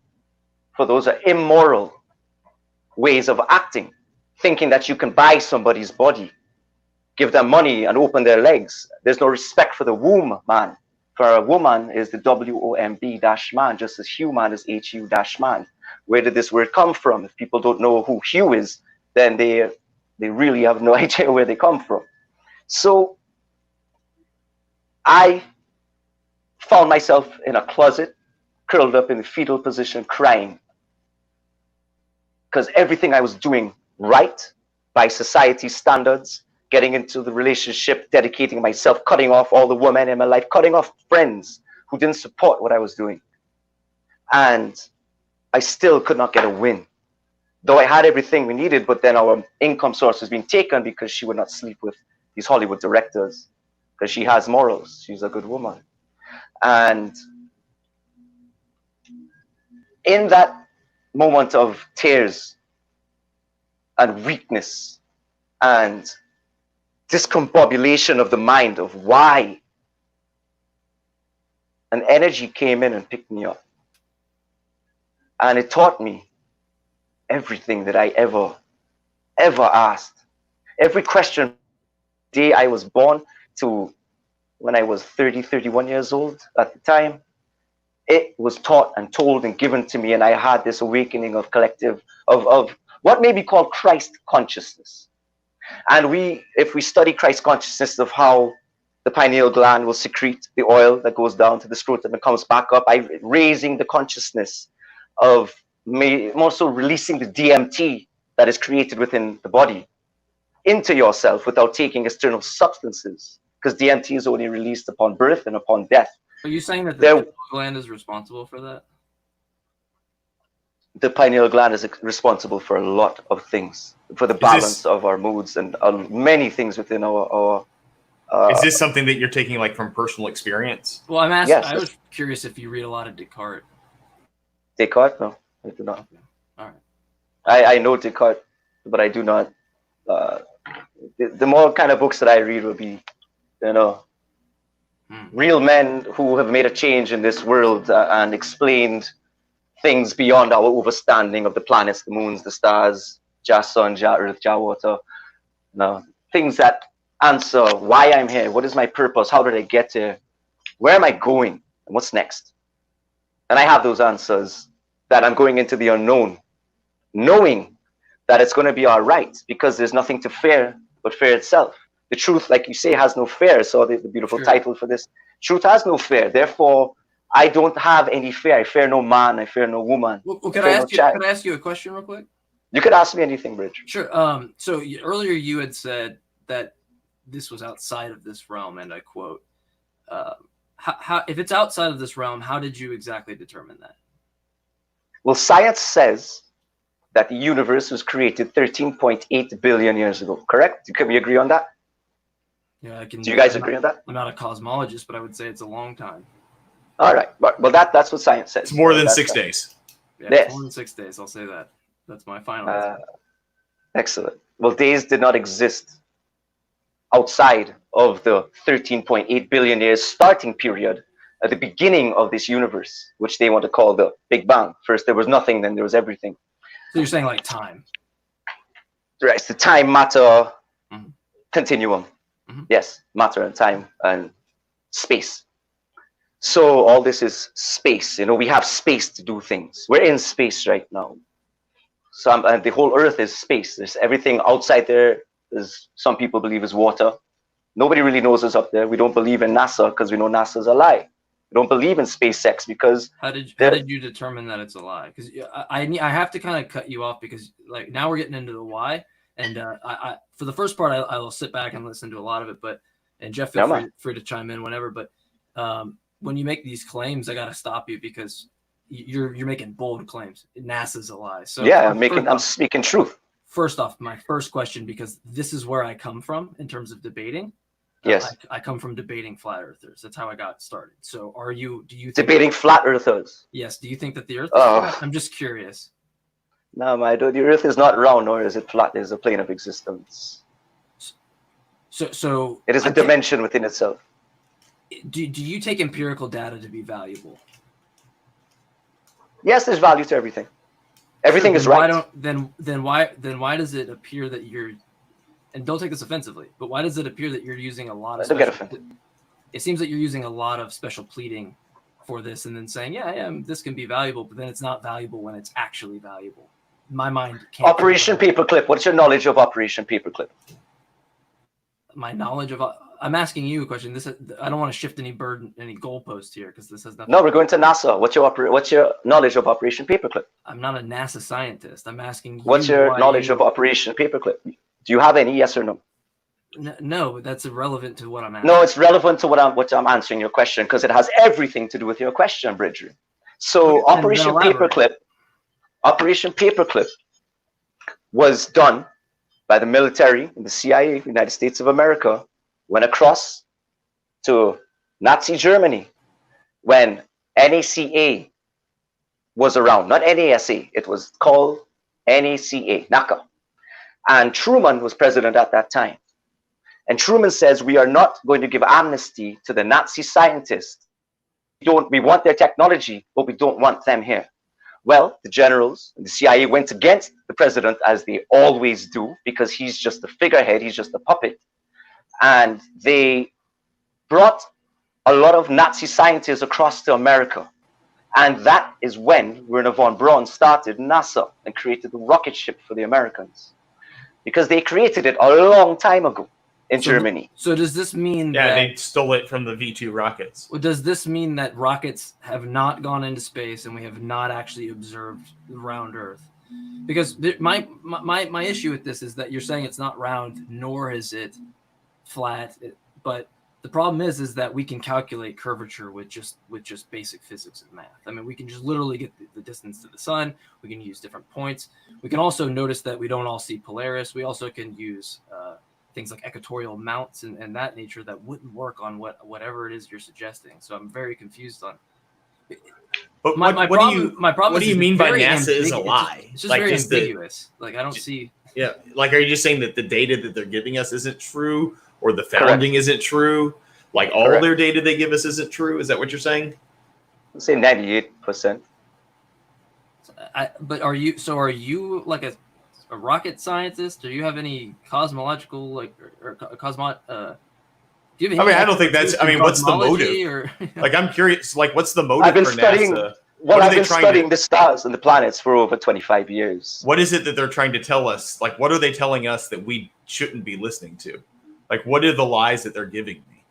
Speaker 3: For those are immoral ways of acting, thinking that you can buy somebody's body, give them money and open their legs. There's no respect for the womb, man. For a woman is the WOMB dash man, just as human is HU dash man. Where did this word come from? If people don't know who Hugh is, then they really have no idea where they come from. So I found myself in a closet, curled up in the fetal position, crying. Because everything I was doing right by society standards, getting into the relationship, dedicating myself, cutting off all the women in my life, cutting off friends who didn't support what I was doing. And I still could not get a win. Though I had everything we needed, but then our income source was being taken because she would not sleep with these Hollywood directors, because she has morals. She's a good woman. And in that moment of tears and weakness and discombobulation of the mind of why, an energy came in and picked me up. And it taught me everything that I ever asked. Every question, the day I was born to when I was 30, 31 years old at the time, it was taught and told and given to me. And I had this awakening of collective, of what may be called Christ consciousness. And if we study Christ consciousness of how the pineal gland will secrete the oil that goes down to the scrotum and comes back up, by raising the consciousness of more so releasing the DMT that is created within the body into yourself without taking external substances, because DMT is only released upon birth and upon death.
Speaker 1: Are you saying that the pineal gland is responsible for that?
Speaker 3: The pineal gland is responsible for a lot of things, for the balance of our moods and many things within our
Speaker 2: is this something that you're taking like from personal experience?
Speaker 1: Well, I'm asking. Yes, I was curious if you read a lot of Descartes.
Speaker 3: Descartes? No, I do not.
Speaker 1: Okay. All right.
Speaker 3: I know Descartes, but I do not. The more kind of books that I read will be, real men who have made a change in this world and explained things beyond our understanding of the planets, the moons, the stars, Jah sun, Jah earth, Jah water. Things that answer why I'm here, what is my purpose, how did I get here, where am I going, and what's next. And I have those answers, that I'm going into the unknown, knowing that it's going to be all right, because there's nothing to fear but fear itself. The truth, like you say, has no fear. So the beautiful title for this, truth has no fear. Therefore, I don't have any fear. I fear no man. I fear no woman.
Speaker 1: Well, can I ask you a question real quick?
Speaker 3: You could ask me anything, Bridge.
Speaker 1: Sure. So earlier you had said that this was outside of this realm, and I quote, how if it's outside of this realm, how did you exactly determine that?
Speaker 3: Well, science says that the universe was created 13.8 billion years ago, correct? Can we agree on that?
Speaker 1: Yeah, I can.
Speaker 3: Do you guys agree on that?
Speaker 1: I'm not a cosmologist, but I would say it's a long time.
Speaker 3: All right. Well, that's what science says.
Speaker 2: It's more than 6 days.
Speaker 1: Yeah, it's more than 6 days. I'll say that. That's my final answer.
Speaker 3: Excellent. Well, days did not exist outside of the 13.8 billion years starting period at the beginning of this universe, which they want to call the Big Bang. First, there was nothing, then there was everything.
Speaker 1: So you're saying like time?
Speaker 3: Right. It's the time matter continuum. Yes, matter and time and space. So all this is space. We have space to do things. We're in space right now. So and the whole Earth is space. There's everything outside there. There's some people believe is water. Nobody really knows us up there. We don't believe in NASA because we know NASA's a lie. We don't believe in SpaceX because
Speaker 1: how did you determine that it's a lie? Because I have to kind of cut you off because like now we're getting into the why, and I for the first part I will sit back and listen to a lot of it, and Jeff feel free to chime in whenever. But when you make these claims, I got to stop you because you're making bold claims. NASA's a lie. So
Speaker 3: yeah, I'm speaking truth.
Speaker 1: first off, my first question, because this is where I come from in terms of debating.
Speaker 3: Yes.
Speaker 1: I come from debating flat earthers. That's how I got started. So do you think
Speaker 3: debating flat earthers?
Speaker 1: Yes. Do you think that the earth is flat? I'm just curious.
Speaker 3: No, the earth is not round, nor is it flat. It is a plane of existence.
Speaker 1: So
Speaker 3: it is a dimension within itself.
Speaker 1: Do you take empirical data to be valuable?
Speaker 3: Yes, there's value to everything. Everything is right.
Speaker 1: Then why does it appear that you're, and don't take this offensively, but why does it appear that you're using a lot of it seems that you're using a lot of special pleading for this, and then saying, yeah, this can be valuable, but then it's not valuable when it's actually valuable. My mind can't.
Speaker 3: Operation Paperclip. What's your knowledge of Operation Paperclip?
Speaker 1: My knowledge of, I'm asking you a question. I don't want to shift any goalpost here, because this has nothing.
Speaker 3: No, we're going to NASA. What's your knowledge of Operation Paperclip?
Speaker 1: I'm not a NASA scientist. I'm asking you.
Speaker 3: What's your knowledge of Operation Paperclip? Do you have any? Yes or no?
Speaker 1: No, that's irrelevant to what I'm asking.
Speaker 3: No, it's relevant to what I'm answering your question, because it has everything to do with your question, Bridger. So okay, Operation Paperclip was done by the military and the CIA, United States of America, went across to Nazi Germany when NACA was around. Not NASA, it was called NACA. And Truman was president at that time. And Truman says, we are not going to give amnesty to the Nazi scientists. We want their technology, but we don't want them here. Well, the generals and the CIA went against the president, as they always do, because he's just a figurehead, he's just a puppet. And they brought a lot of Nazi scientists across to America. And that is when Werner von Braun started NASA and created the rocket ship for the Americans. Because they created it a long time ago in Germany.
Speaker 1: So does this mean
Speaker 2: they stole it from the V2 rockets?
Speaker 1: Does this mean that rockets have not gone into space and we have not actually observed round Earth? Because my issue with this is that you're saying it's not round, nor is it flat, but the problem is that we can calculate curvature with just basic physics and math. I mean, we can just literally get the distance to the sun. We can use different points. We can also notice that we don't all see Polaris. We also can use things like equatorial mounts and that nature that wouldn't work on whatever it is you're suggesting. So I'm very confused on.
Speaker 2: But my problem. What do you mean by NASA is a lie?
Speaker 1: It's just very ambiguous. Like I don't see.
Speaker 2: Yeah, like are you just saying that the data that they're giving us isn't true, or the founding isn't true? Like all their data they give us isn't true? Is that what you're saying?
Speaker 3: I'd say 98%.
Speaker 1: But are you like a rocket scientist? Do you have any cosmological do you have any
Speaker 2: I don't think that's. I mean, what's the motive? Like, I'm curious. Like, what's the motive for NASA?
Speaker 3: I've been studying the stars and the planets for over 25 years.
Speaker 2: What is it that they're trying to tell us? Like, what are they telling us that we shouldn't be listening to? Like, what are the lies that they're giving me?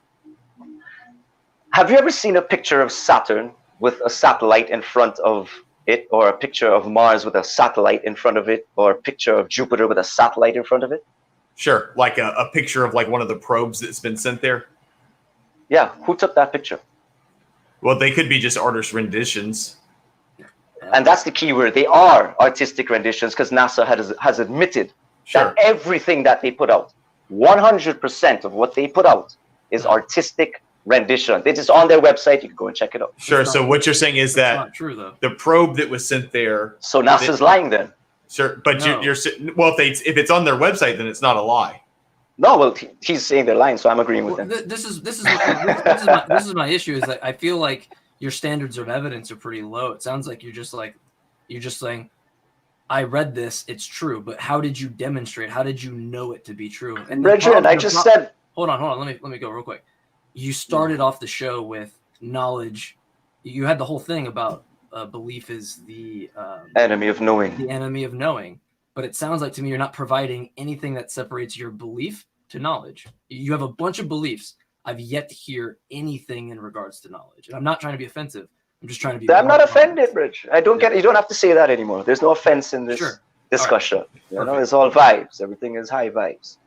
Speaker 3: Have you ever seen a picture of Saturn with a satellite in front of it, or a picture of Mars with a satellite in front of it, or a picture of Jupiter with a satellite in front of it?
Speaker 2: Sure, like a picture of like one of the probes that's been sent there.
Speaker 3: Yeah, who took that picture?
Speaker 2: Well, they could be just artist renditions.
Speaker 3: And that's the key word. They are artistic renditions, because NASA has admitted that everything that they put out, 100% of what they put out is artistic rendition. It's just on their website. You can go and check it out.
Speaker 2: Sure. So what you're saying is that
Speaker 1: not true, though.
Speaker 2: The probe that was sent there.
Speaker 3: So NASA's lying then.
Speaker 2: Sure, but no. you're well. If it's on their website, then it's not a lie.
Speaker 3: No, well, he's saying they're lying, so I'm agreeing with him.
Speaker 1: This is my issue. Is that I feel like your standards of evidence are pretty low. It sounds like you're just saying, I read this, it's true, but how did you demonstrate? How did you know it to be true? And
Speaker 3: Bridget, I just said.
Speaker 1: Hold on. Let me go real quick. You started off the show with knowledge. You had the whole thing about belief is the
Speaker 3: enemy of knowing.
Speaker 1: The enemy of knowing. But it sounds like to me you're not providing anything that separates your belief to knowledge. You have a bunch of beliefs. I've yet to hear anything in regards to knowledge. And I'm not trying to be offensive. I'm just trying to be.
Speaker 3: I'm not offended, Rich. I don't get. You don't have to say that anymore. There's no offense in this discussion. Right. You know, it's all vibes. Everything is high vibes.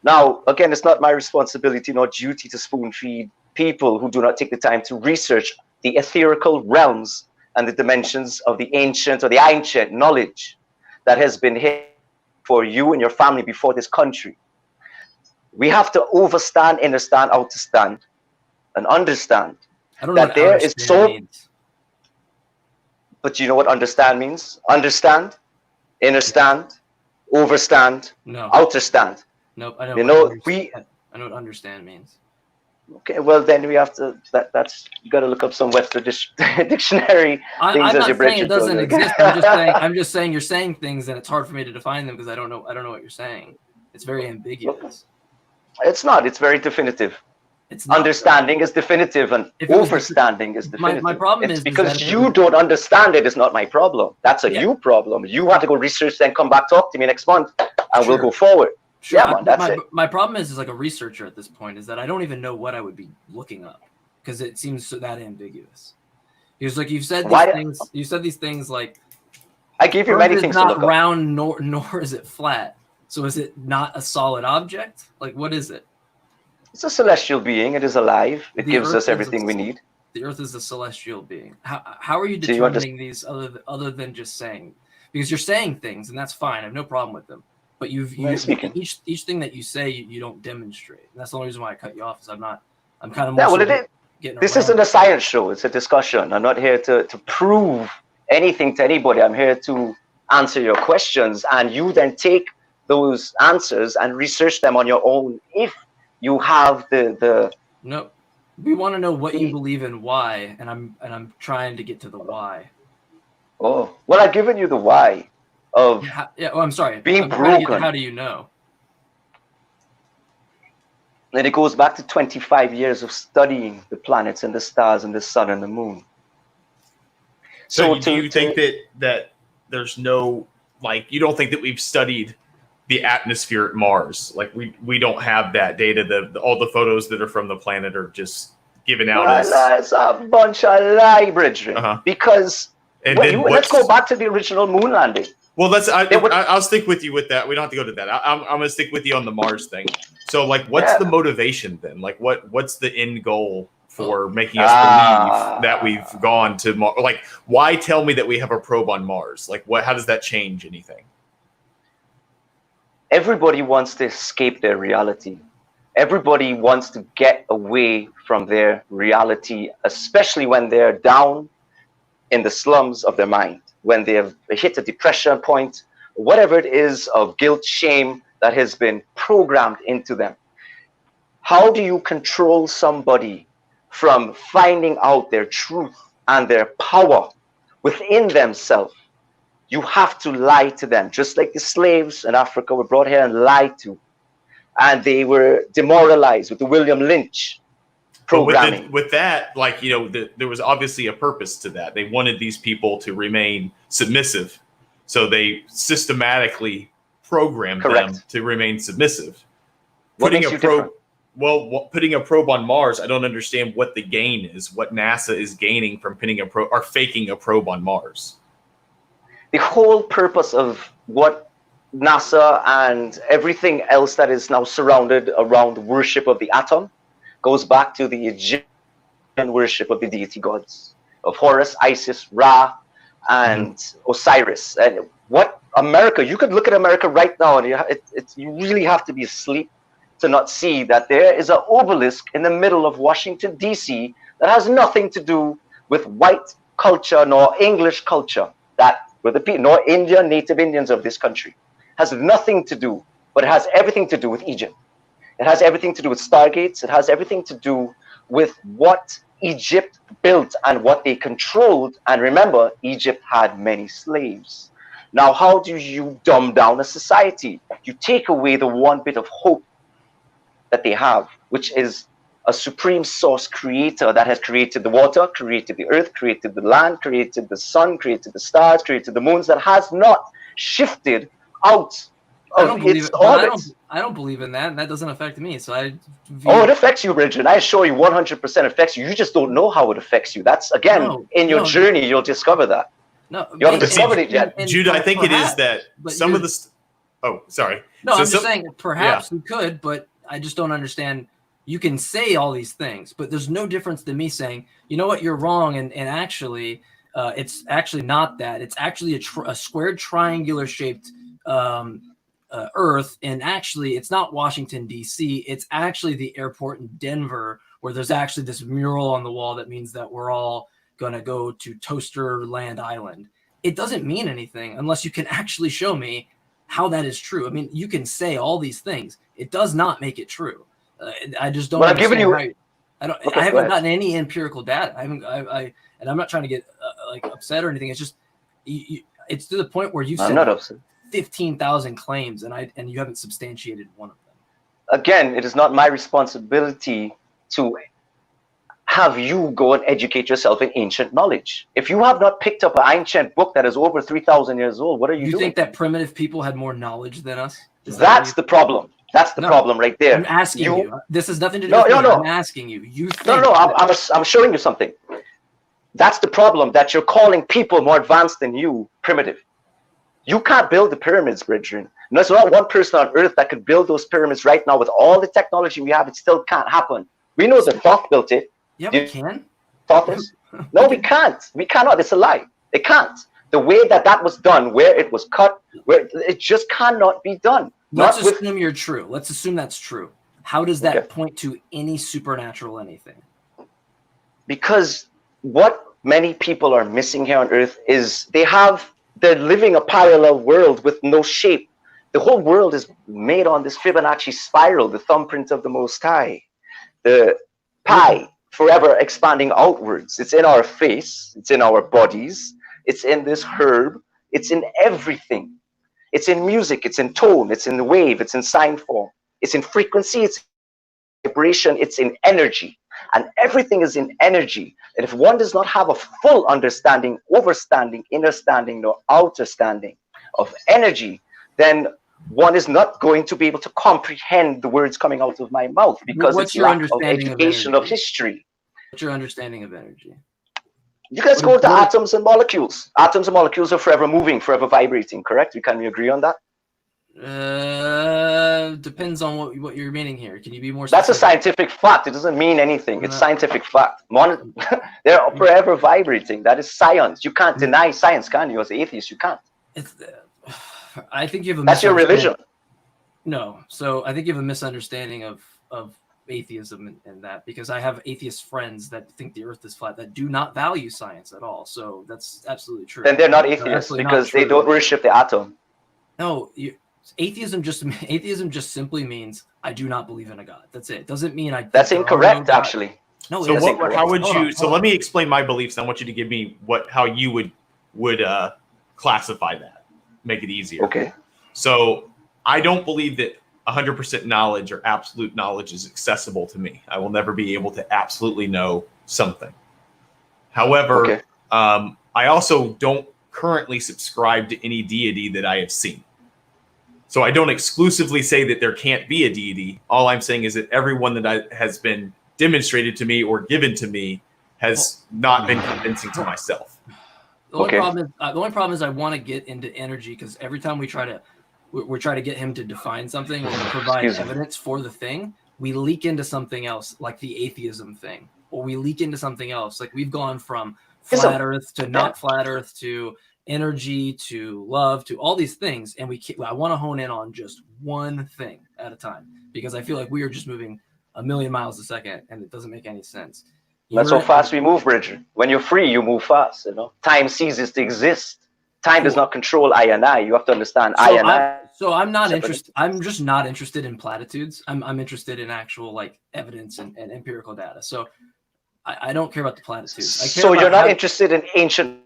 Speaker 3: Now, again, it's not my responsibility nor duty to spoon feed people who do not take the time to research the etherical realms and the dimensions of the ancient knowledge that has been hidden for you and your family before this country. We have to overstand, understand, outstand, and understand
Speaker 1: I don't know
Speaker 3: that
Speaker 1: what
Speaker 3: there is
Speaker 1: understand means.
Speaker 3: But you know what understand means? Understand, understand, overstand,
Speaker 1: No.
Speaker 3: outerstand.
Speaker 1: Nope. I know.
Speaker 3: You know,
Speaker 1: I know what understand means.
Speaker 3: Okay, well then we have to. That's you got to look up some Webster dictionary
Speaker 1: I'm
Speaker 3: things as
Speaker 1: not
Speaker 3: your
Speaker 1: saying it
Speaker 3: bridge
Speaker 1: doesn't
Speaker 3: told you.
Speaker 1: exist. I'm just saying you're saying things and it's hard for me to define them because I don't know what you're saying. It's very ambiguous.
Speaker 3: It's not. It's very definitive.
Speaker 1: It's not.
Speaker 3: Understanding is definitive, and
Speaker 1: If it was
Speaker 3: overstanding is definitive.
Speaker 1: my problem
Speaker 3: it's
Speaker 1: is
Speaker 3: because
Speaker 1: that
Speaker 3: you don't understand it is not my problem. That's a
Speaker 1: Yeah.
Speaker 3: you problem. You have to go research, then come back, talk to me next month, and
Speaker 1: Sure.
Speaker 3: we'll go forward.
Speaker 1: Sure.
Speaker 3: Yeah, man, that's it.
Speaker 1: My problem is like a researcher at this point is that I don't even know what I would be looking up because it seems so that ambiguous. Because like you've said these things, you said these things like
Speaker 3: I gave you
Speaker 1: Earth
Speaker 3: many
Speaker 1: is
Speaker 3: things to
Speaker 1: not
Speaker 3: look up.
Speaker 1: round nor is it flat. So is it not a solid object? Like what is it?
Speaker 3: It's a celestial being. It is alive. It
Speaker 1: The
Speaker 3: gives
Speaker 1: Earth
Speaker 3: us
Speaker 1: is
Speaker 3: everything we need.
Speaker 1: The Earth is a celestial being. How are you
Speaker 3: So you
Speaker 1: determining these other than just saying? Because you're saying things, and that's fine. I have no problem with them. But each thing that you say, you don't demonstrate. And that's the only reason why I cut you off. Is I'm kind of more getting
Speaker 3: this
Speaker 1: around.
Speaker 3: isn't a science show. It's a discussion. I'm not here to prove anything to anybody. I'm here to answer your questions, and you then take those answers and research them on your own. If you have the
Speaker 1: no, we want to know what you believe and why, and I'm trying to get to the why.
Speaker 3: Oh well, I've given you the why of
Speaker 1: I'm sorry.
Speaker 3: Being broken.
Speaker 1: How do you know?
Speaker 3: And it goes back to 25 years of studying the planets and the stars and the sun and the moon.
Speaker 2: So do you think that there's no, like, you don't think that we've studied the atmosphere at Mars? Like we don't have that data. All the photos that are from the planet are just given out as
Speaker 3: it's a bunch of lie, Bridget. Because let's go back to the original moon landing.
Speaker 2: Well, I'll stick with you with that. We don't have to go to that. I'm going to stick with you on the Mars thing. So, like, what's the motivation then? Like, what's the end goal for making us believe that we've gone to Mars? Like, why tell me that we have a probe on Mars? Like, how does that change anything?
Speaker 3: Everybody wants to escape their reality. Everybody wants to get away from their reality, especially when they're down in the slums of their mind, when they have hit a depression point, whatever it is of guilt, shame that has been programmed into them. How do you control somebody from finding out their truth and their power within themselves? You have to lie to them, just like the slaves in Africa were brought here and lied to. And they were demoralized with the William Lynch programming.
Speaker 2: With that, like, there was obviously a purpose to that. They wanted these people to remain submissive. So they systematically programmed them to remain submissive. Putting a probe on Mars, I don't understand what the gain is, what NASA is gaining from putting a probe or faking a probe on Mars.
Speaker 3: The whole purpose of what NASA and everything else that is now surrounded around the worship of the atom goes back to the Egyptian worship of the deity gods of Horus, Isis, Ra, and Osiris. And what America, you could look at America right now, and you really have to be asleep to not see that there is an obelisk in the middle of Washington, D.C. that has nothing to do with white culture nor English culture, nor Indian, native Indians of this country. Has nothing to do, but it has everything to do with Egypt. It has everything to do with stargates. It has everything to do with what Egypt built and what they controlled. And remember, Egypt had many slaves. Now, how do you dumb down a society? You take away the one bit of hope that they have, which is a supreme source creator that has created the water, created the earth, created the land, created the sun, created the stars, created the moons, that has not shifted out of its orbit.
Speaker 1: I don't believe in that, and that doesn't affect me. So it
Speaker 3: affects you, Bridget. I assure you 100% affects you. You just don't know how it affects you. That's, again, in your journey, you'll discover that.
Speaker 1: No,
Speaker 3: you haven't discovered it yet.
Speaker 2: Jude, I think it is that some of the... Oh, sorry.
Speaker 1: No, I'm just saying, perhaps we could, but I just don't understand. You can say all these things, but there's no difference than me saying, you know what, you're wrong, and actually, it's actually not that. It's actually a squared triangular shaped Earth, and actually it's not Washington D.C. It's actually the airport in Denver, where there's actually this mural on the wall that means that we're all gonna go to Toaster Land Island. It doesn't mean anything unless you can actually show me how that is true. I mean, you can say all these things. It does not make it true. I just don't.
Speaker 3: Well, I've given you.
Speaker 1: I haven't gotten any empirical data. And I'm not trying to get like upset or anything. It's just it's to the point where you've said 15,000 claims, and you haven't substantiated one of them.
Speaker 3: Again, it is not my responsibility to have you go and educate yourself in ancient knowledge. If you have not picked up an ancient book that is over 3,000 years old, what are you doing?
Speaker 1: You think that primitive people had more knowledge than us?
Speaker 3: That's the problem. That's the problem right there.
Speaker 1: I'm asking you. This has nothing to do with me. I'm asking you.
Speaker 3: I'm showing you something. That's the problem, that you're calling people more advanced than you primitive. You can't build the pyramids, brethren. There's not one person on earth that could build those pyramids right now with all the technology we have. It still can't happen. We know that Thoth built it.
Speaker 1: Yeah, we can.
Speaker 3: Thoth? No, we can't. We cannot. It's a lie. It can't. The way that was done, where it was cut, where it just cannot be done.
Speaker 1: Let's assume you're true. Let's assume that's true. How does that point to any supernatural anything? Because what many people are missing here on earth is they're living a parallel world with no shape. The whole world is made on this Fibonacci spiral, the thumbprint of the Most High. The pie forever expanding outwards. It's in our face. It's in our bodies. It's in this herb. It's in everything. It's in music. It's in tone. It's in the wave. It's in sign form. It's in frequency. It's in vibration. It's in energy. And everything is in energy. And if one does not have a full understanding, overstanding, innerstanding, nor outerstanding of energy, then one is not going to be able to comprehend the words coming out of my mouth, because it's lack of education of history. What's your understanding of energy?
Speaker 3: You guys go to atoms and molecules. Atoms and molecules are forever moving, forever vibrating, correct? Can we agree on that?
Speaker 1: Depends on what you're meaning here. Can you be more
Speaker 3: specific? That's a scientific fact. It doesn't mean anything. It's scientific fact. They're forever vibrating. That is science. You can't deny science, can you? As an atheist, you can't.
Speaker 1: I think you have a
Speaker 3: That's your religion.
Speaker 1: No. So I think you have a misunderstanding of atheism and that, because I have atheist friends that think the earth is flat, that do not value science at all. So that's absolutely true.
Speaker 3: Then they're not atheists, because they don't worship the atom.
Speaker 1: No, atheism just simply means I do not believe in a God. That's it. Doesn't mean I.
Speaker 3: That's incorrect, actually.
Speaker 1: No.
Speaker 2: So how would you? So let me explain my beliefs. I want you to give me how you would classify that. Make it easier.
Speaker 3: Okay.
Speaker 2: So I don't believe that 100% knowledge or absolute knowledge is accessible to me. I will never be able to absolutely know something. However, I also don't currently subscribe to any deity that I have seen. So I don't exclusively say that there can't be a deity. All I'm saying is that everyone that has been demonstrated to me or given to me has not been convincing to myself.
Speaker 1: The only problem is I want to get into energy, because every time we're trying to get him to define something or provide evidence for the thing, we leak into something else, like the atheism thing, or we leak into something else. Like we've gone from flat Earth to not flat Earth to energy to love to all these things, and I want to hone in on just one thing at a time, because I feel like we are just moving a million miles a second, and it doesn't make any sense.
Speaker 3: That's how fast we move, Bridget. When you're free, you move fast. You know, time ceases to exist. Time does not control I and I. You have to understand
Speaker 1: So I'm not interested. I'm just not interested in platitudes. I'm interested in actual like evidence and empirical data. So I don't care about the platitudes.
Speaker 3: So you're not interested in ancient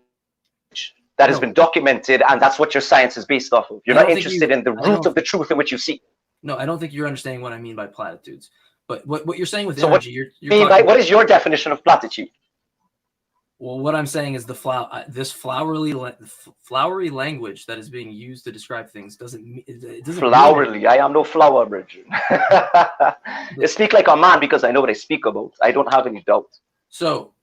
Speaker 3: that has been documented, and that's what your science is based off of. You're not interested in the root of the truth in which you see.
Speaker 1: No, I don't think you're understanding what I mean by platitudes. But what you're saying with energy,
Speaker 3: what is your definition of platitude?
Speaker 1: Well, what I'm saying is this flowery language that is being used to describe things doesn't
Speaker 3: flowery. I am no flower, Bridget. I speak like a man because I know what I speak about. I don't have any doubt.
Speaker 1: So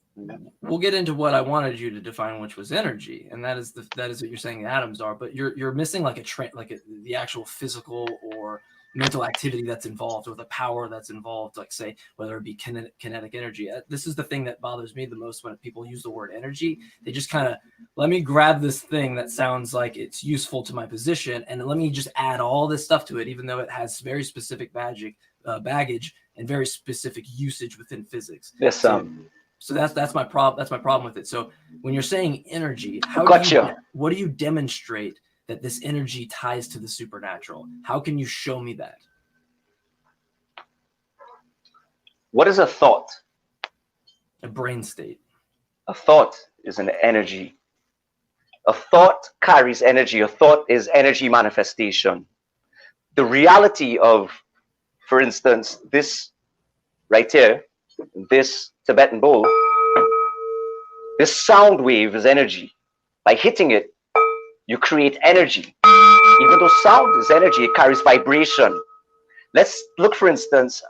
Speaker 1: we'll get into what I wanted you to define, which was energy, and that is what you're saying the atoms are. But you're missing like the actual physical or mental activity that's involved or the power that's involved, like say whether it be kinetic energy. This is the thing that bothers me the most when people use the word energy. They just kind of, let me grab this thing that sounds like it's useful to my position and let me just add all this stuff to it, even though it has very specific baggage and very specific usage within physics.
Speaker 3: Yes,
Speaker 1: so that's my problem. That's my problem with it. So when you're saying energy, what do you demonstrate that this energy ties to the supernatural? How can you show me that?
Speaker 3: What is a thought?
Speaker 1: A brain state.
Speaker 3: A thought is an energy. A thought carries energy. A thought is energy manifestation. The reality of, for instance, this right here, this Tibetan bowl, this sound wave is energy. By hitting it, you create energy. Even though sound is energy, it carries vibration. Let's look, for instance,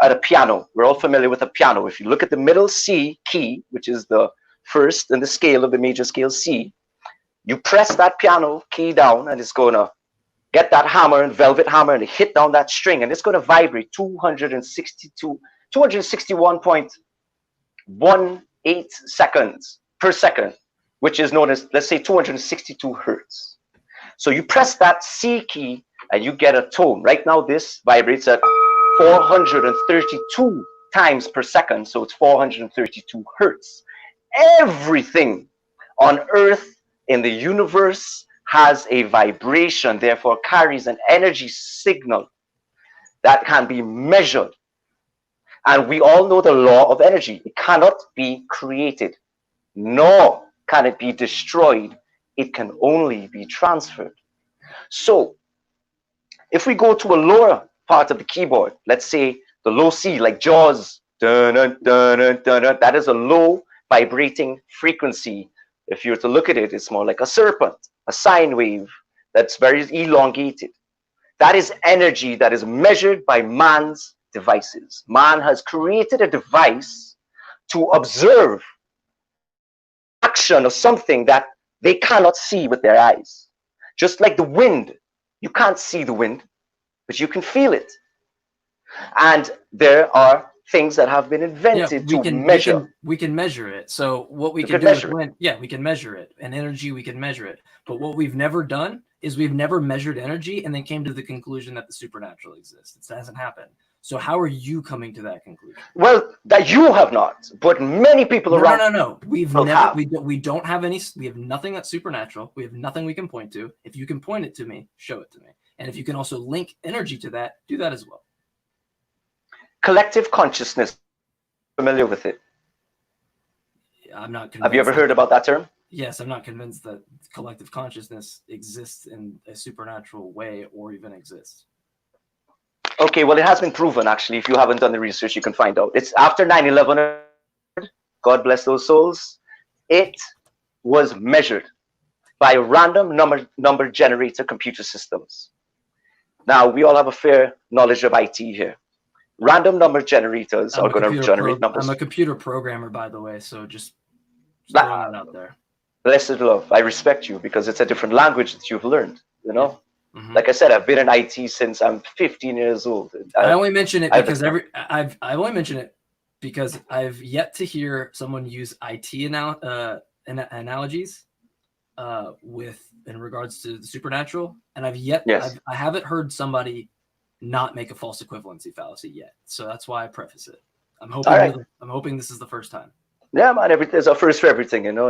Speaker 3: at a piano. We're all familiar with a piano. If you look at the middle C key, which is the first in the scale of the major scale C, you press that piano key down and it's going to get that hammer and velvet hammer and hit down that string and it's going to vibrate 261.18 seconds per second, which is known as, let's say, 262 hertz. So you press that C key and you get a tone. Right now, this vibrates at 432 times per second, so it's 432 hertz. Everything on Earth, in the universe, has a vibration, therefore carries an energy signal that can be measured. And we all know the law of energy. It cannot be created, nor can it be destroyed. It can only be transferred. So if we go to a lower part of the keyboard, let's say the low C, like Jaws, dun, dun, dun, dun, dun, dun, that is a low vibrating frequency. If you were to look at it, it's more like a serpent, a sine wave that's very elongated. That is energy that is measured by man's devices. Man has created a device to observe action of something that they cannot see with their eyes. Just like the wind, you can't see the wind, but you can feel it. And there are things that have been invented to measure.
Speaker 1: We can measure it. So what we can do with wind, we can measure it. And energy, we can measure it. But what we've never done is we've never measured energy and then came to the conclusion that the supernatural exists. It hasn't happened. So how are you coming to that conclusion?
Speaker 3: Well, that you have not, but many people around.
Speaker 1: No. We've never. We don't have any. We have nothing that's supernatural. We have nothing we can point to. If you can point it to me, show it to me. And if you can also link energy to that, do that as well.
Speaker 3: Collective consciousness. Familiar with it?
Speaker 1: I'm not convinced.
Speaker 3: Have you ever heard about that term?
Speaker 1: Yes, I'm not convinced that collective consciousness exists in a supernatural way or even exists.
Speaker 3: Okay, well, it has been proven, actually. If you haven't done the research, you can find out. It's after 9/11, God bless those souls. It was measured by random number generator computer systems. Now, we all have a fair knowledge of IT here. Random number generators are going to generate numbers.
Speaker 1: I'm a computer programmer, by the way, so just throwing that out there.
Speaker 3: Blessed love. I respect you because it's a different language that you've learned, you know? Mm-hmm. Like I said, I've been in IT since I'm 15 years old.
Speaker 1: I only mention it because I only mention it because I've yet to hear someone use IT analogies in regards to the supernatural, and I haven't heard somebody not make a false equivalency fallacy yet. So that's why I preface it. I'm hoping this is the first time.
Speaker 3: Yeah, man. There's a first for everything, you know.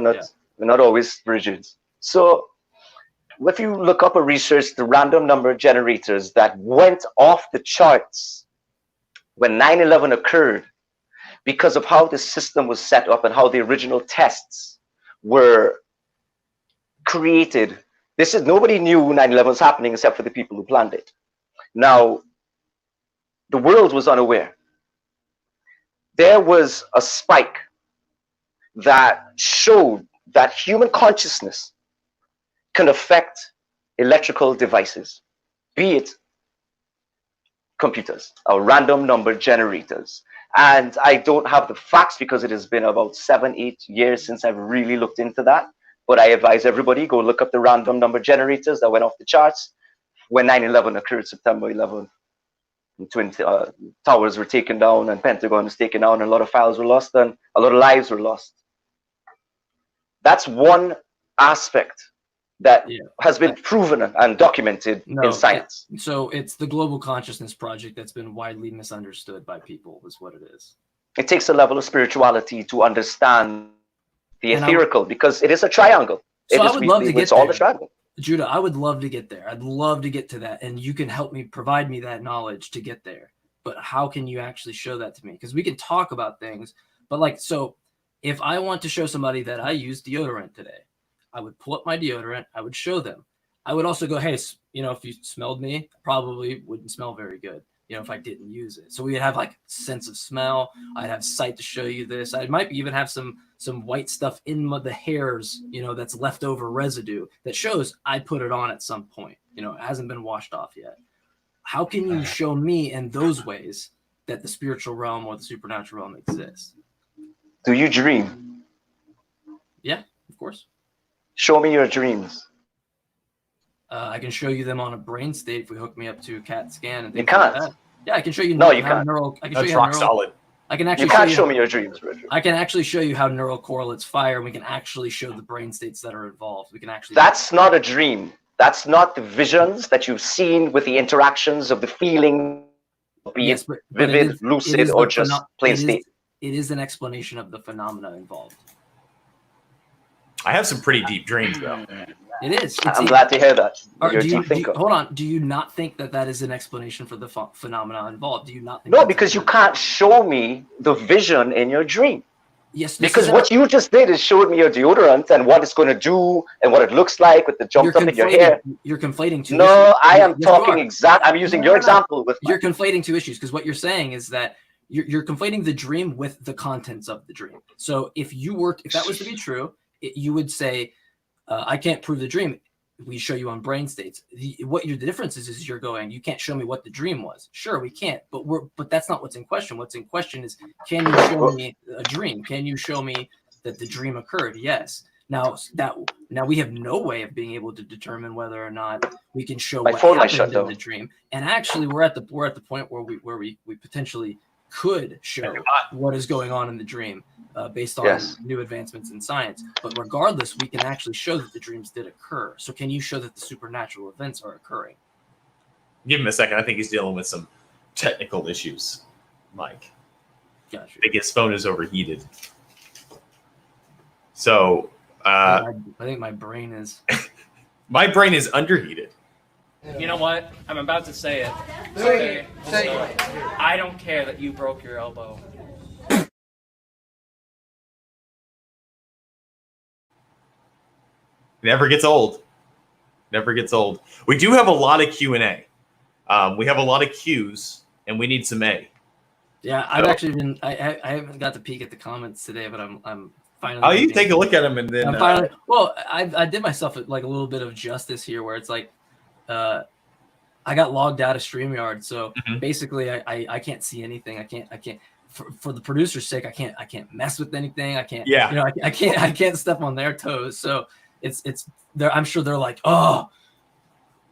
Speaker 3: We're not always rigid. So if you look up or research the random number generators that went off the charts when 9/11 occurred, because of how the system was set up and how the original tests were created. Nobody knew 9/11 was happening except for the people who planned it. Now, the world was unaware. There was a spike that showed that human consciousness can affect electrical devices, be it computers or random number generators. And I don't have the facts because it has been about 7-8 years since I've really looked into that. But I advise everybody, go look up the random number generators that went off the charts when 9/11 occurred, September 11th, Twin towers were taken down, and Pentagon was taken down, and a lot of files were lost, and a lot of lives were lost. That's one aspect that has been proven and documented in science.
Speaker 1: So it's the global consciousness project that's been widely misunderstood by people, is what it is.
Speaker 3: It takes a level of spirituality to understand the etherical, because it is a triangle.
Speaker 1: So I would love to get
Speaker 3: it's all a triangle.
Speaker 1: Judah, I would love to get there. I'd love to get to that, and you can help me, provide me that knowledge to get there. But how can you actually show that to me? Because we can talk about things, but like, so if I want to show somebody that I use deodorant today, I would pull up my deodorant. I would show them. I would also go, hey, you know, if you smelled me, probably wouldn't smell very good, you know, if I didn't use it. So we would have like sense of smell. I'd have sight to show you this. I might even have some white stuff in the hairs, you know, that's leftover residue that shows I put it on at some point. You know, it hasn't been washed off yet. How can you show me in those ways that the spiritual realm or the supernatural realm exists?
Speaker 3: Do you dream?
Speaker 1: Yeah, of course.
Speaker 3: Show me your dreams.
Speaker 1: I can show you them on a brain state if we hook me up to a CAT scan and things
Speaker 3: you can't.
Speaker 1: like that. Yeah, I can show you.
Speaker 3: No, you can't.
Speaker 2: That's rock solid.
Speaker 1: I can actually.
Speaker 3: You can't show me your dreams, Richard.
Speaker 1: I can actually show you how neural correlates fire, and we can actually show the brain states that are involved. We can actually.
Speaker 3: That's not a dream. That's not the visions that you've seen with the interactions of the feeling, be it vivid, lucid, or just plain state.
Speaker 1: It is an explanation of the phenomena involved.
Speaker 2: I have some pretty deep dreams, though.
Speaker 1: It is.
Speaker 3: I'm glad to hear that.
Speaker 1: Hold on. Do you not think that that is an explanation for the phenomena involved? Do you not think?
Speaker 3: No, because you can't show me the vision in your dream.
Speaker 1: Yes.
Speaker 3: Because what you just did is showed me your deodorant and what it's going to do and what it looks like with the jumped up in your hair.
Speaker 1: You're conflating two issues.
Speaker 3: No, I am talking I'm using your example with.
Speaker 1: You're conflating two issues, because what you're saying is that you're conflating the dream with the contents of the dream. So if that was to be true, you would say, I can't prove the dream. We show you on brain states. The difference is you're going, you can't show me what the dream was. Sure, we can't, but that's not what's in question. What's in question is, can you show me a dream? Can you show me that the dream occurred? Yes. Now we have no way of being able to determine whether or not we can show what happened in the dream. And actually, we're at the point where we potentially could show what is going on in the dream based on new advancements in science. But regardless, we can actually show that the dreams did occur. So can you show that the supernatural events are occurring?
Speaker 2: Give him a second. I think he's dealing with some technical issues, Mike.
Speaker 1: Gotcha.
Speaker 2: I think his phone is overheated. So
Speaker 1: I think my brain is...
Speaker 2: My brain is underheated.
Speaker 4: You know what? I'm about to say it. Okay. I don't care that you broke your elbow.
Speaker 2: Never gets old. Never gets old. We do have a lot of Q&A. We have a lot of Q's, and we need some A.
Speaker 1: Yeah, I've actually been. I haven't got to peek at the comments today, but I'm finally.
Speaker 2: Oh, you take a look at them, and then.
Speaker 1: I'm finally. Well, I did myself like a little bit of justice here, where it's like, I got logged out of StreamYard, so basically I can't see anything. I can't. For the producer's sake, I can't mess with anything. I can't.
Speaker 2: Yeah.
Speaker 1: You know, I can't step on their toes. So it's there. I'm sure they're like, oh,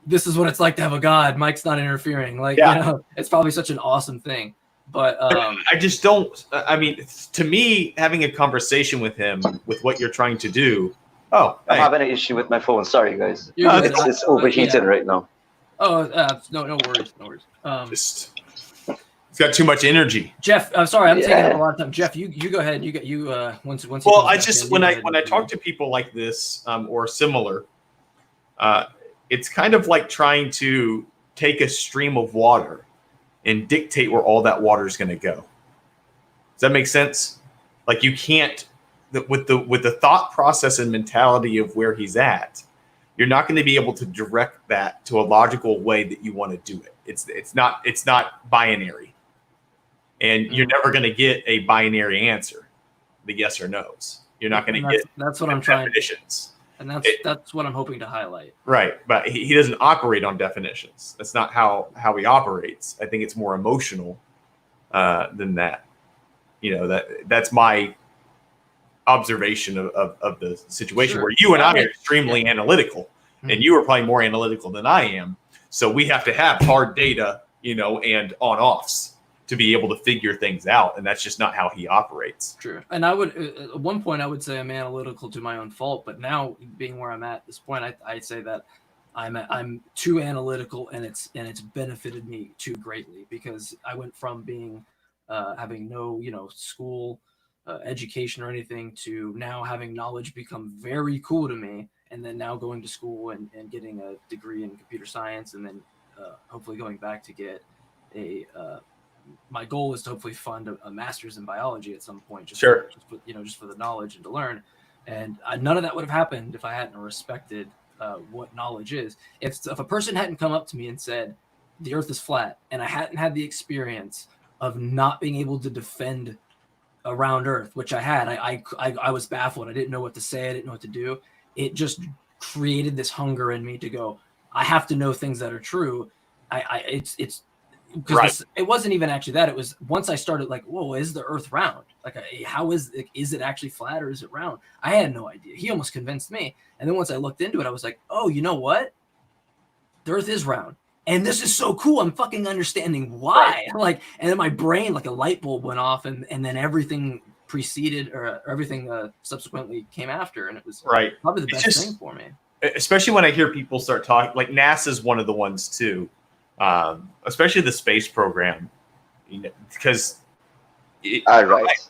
Speaker 1: this is what it's like to have a god. Mike's not interfering. Like, you know, it's probably such an awesome thing. But
Speaker 2: I just don't. I mean, to me, having a conversation with him with what you're trying to do. Oh,
Speaker 3: I'm having an issue with my phone. Sorry, guys. It's overheated right now.
Speaker 1: Oh, no worries, no worries.
Speaker 2: Just it's got too much energy.
Speaker 1: Jeff, I'm sorry, I'm taking up a lot of time. Jeff, you go ahead. Once.
Speaker 2: Well, I just when I talk to people like this or similar, it's kind of like trying to take a stream of water and dictate where all that water is going to go. Does that make sense? Like you can't with the thought process and mentality of where he's at. You're not going to be able to direct that to a logical way that you want to do it. It's not binary, and you're never going to get a binary answer, the yes or no's. You're not going to get
Speaker 1: that's what I'm trying
Speaker 2: definitions,
Speaker 1: and that's what I'm hoping to highlight.
Speaker 2: Right, but he doesn't operate on definitions. That's not how he operates. I think it's more emotional than that. You know, that's my observation of the situation where you and I are extremely analytical, and you are probably more analytical than I am. So we have to have hard data and on-offs to be able to figure things out. And that's just not how he operates.
Speaker 1: True. And I would, at one point, I would say I'm analytical to my own fault. But now, being where I'm at this point, I say that I'm too analytical, and it's benefited me too greatly, because I went from being having no school education or anything to now having knowledge become very cool to me, and then now going to school and getting a degree in computer science, and then hopefully going back to get a my goal is to hopefully fund a master's in biology at some point, just for the knowledge and to learn. And none of that would have happened if I hadn't respected what knowledge is. If a person hadn't come up to me and said the earth is flat, and I hadn't had the experience of not being able to defend around earth, which I had, I was baffled. I didn't know what to say. I didn't know what to do. It just created this hunger in me to go, I have to know things that are true. It's because
Speaker 2: Right.
Speaker 1: it wasn't even actually that. It was once I started like, whoa, is the earth round? Like, how is it actually flat or is it round? I had no idea. He almost convinced me. And then once I looked into it, I was like, oh, you know what? The earth is round. And this is so cool. I'm fucking understanding why.
Speaker 2: Right.
Speaker 1: Like, and then my brain, like a light bulb went off, and then everything preceded or everything subsequently came after. And it was
Speaker 2: Right.
Speaker 1: probably the
Speaker 2: It's
Speaker 1: best
Speaker 2: just-
Speaker 1: thing for me.
Speaker 2: Especially when I hear people start talking, like NASA's one of the ones too, especially the space program, because
Speaker 3: All right.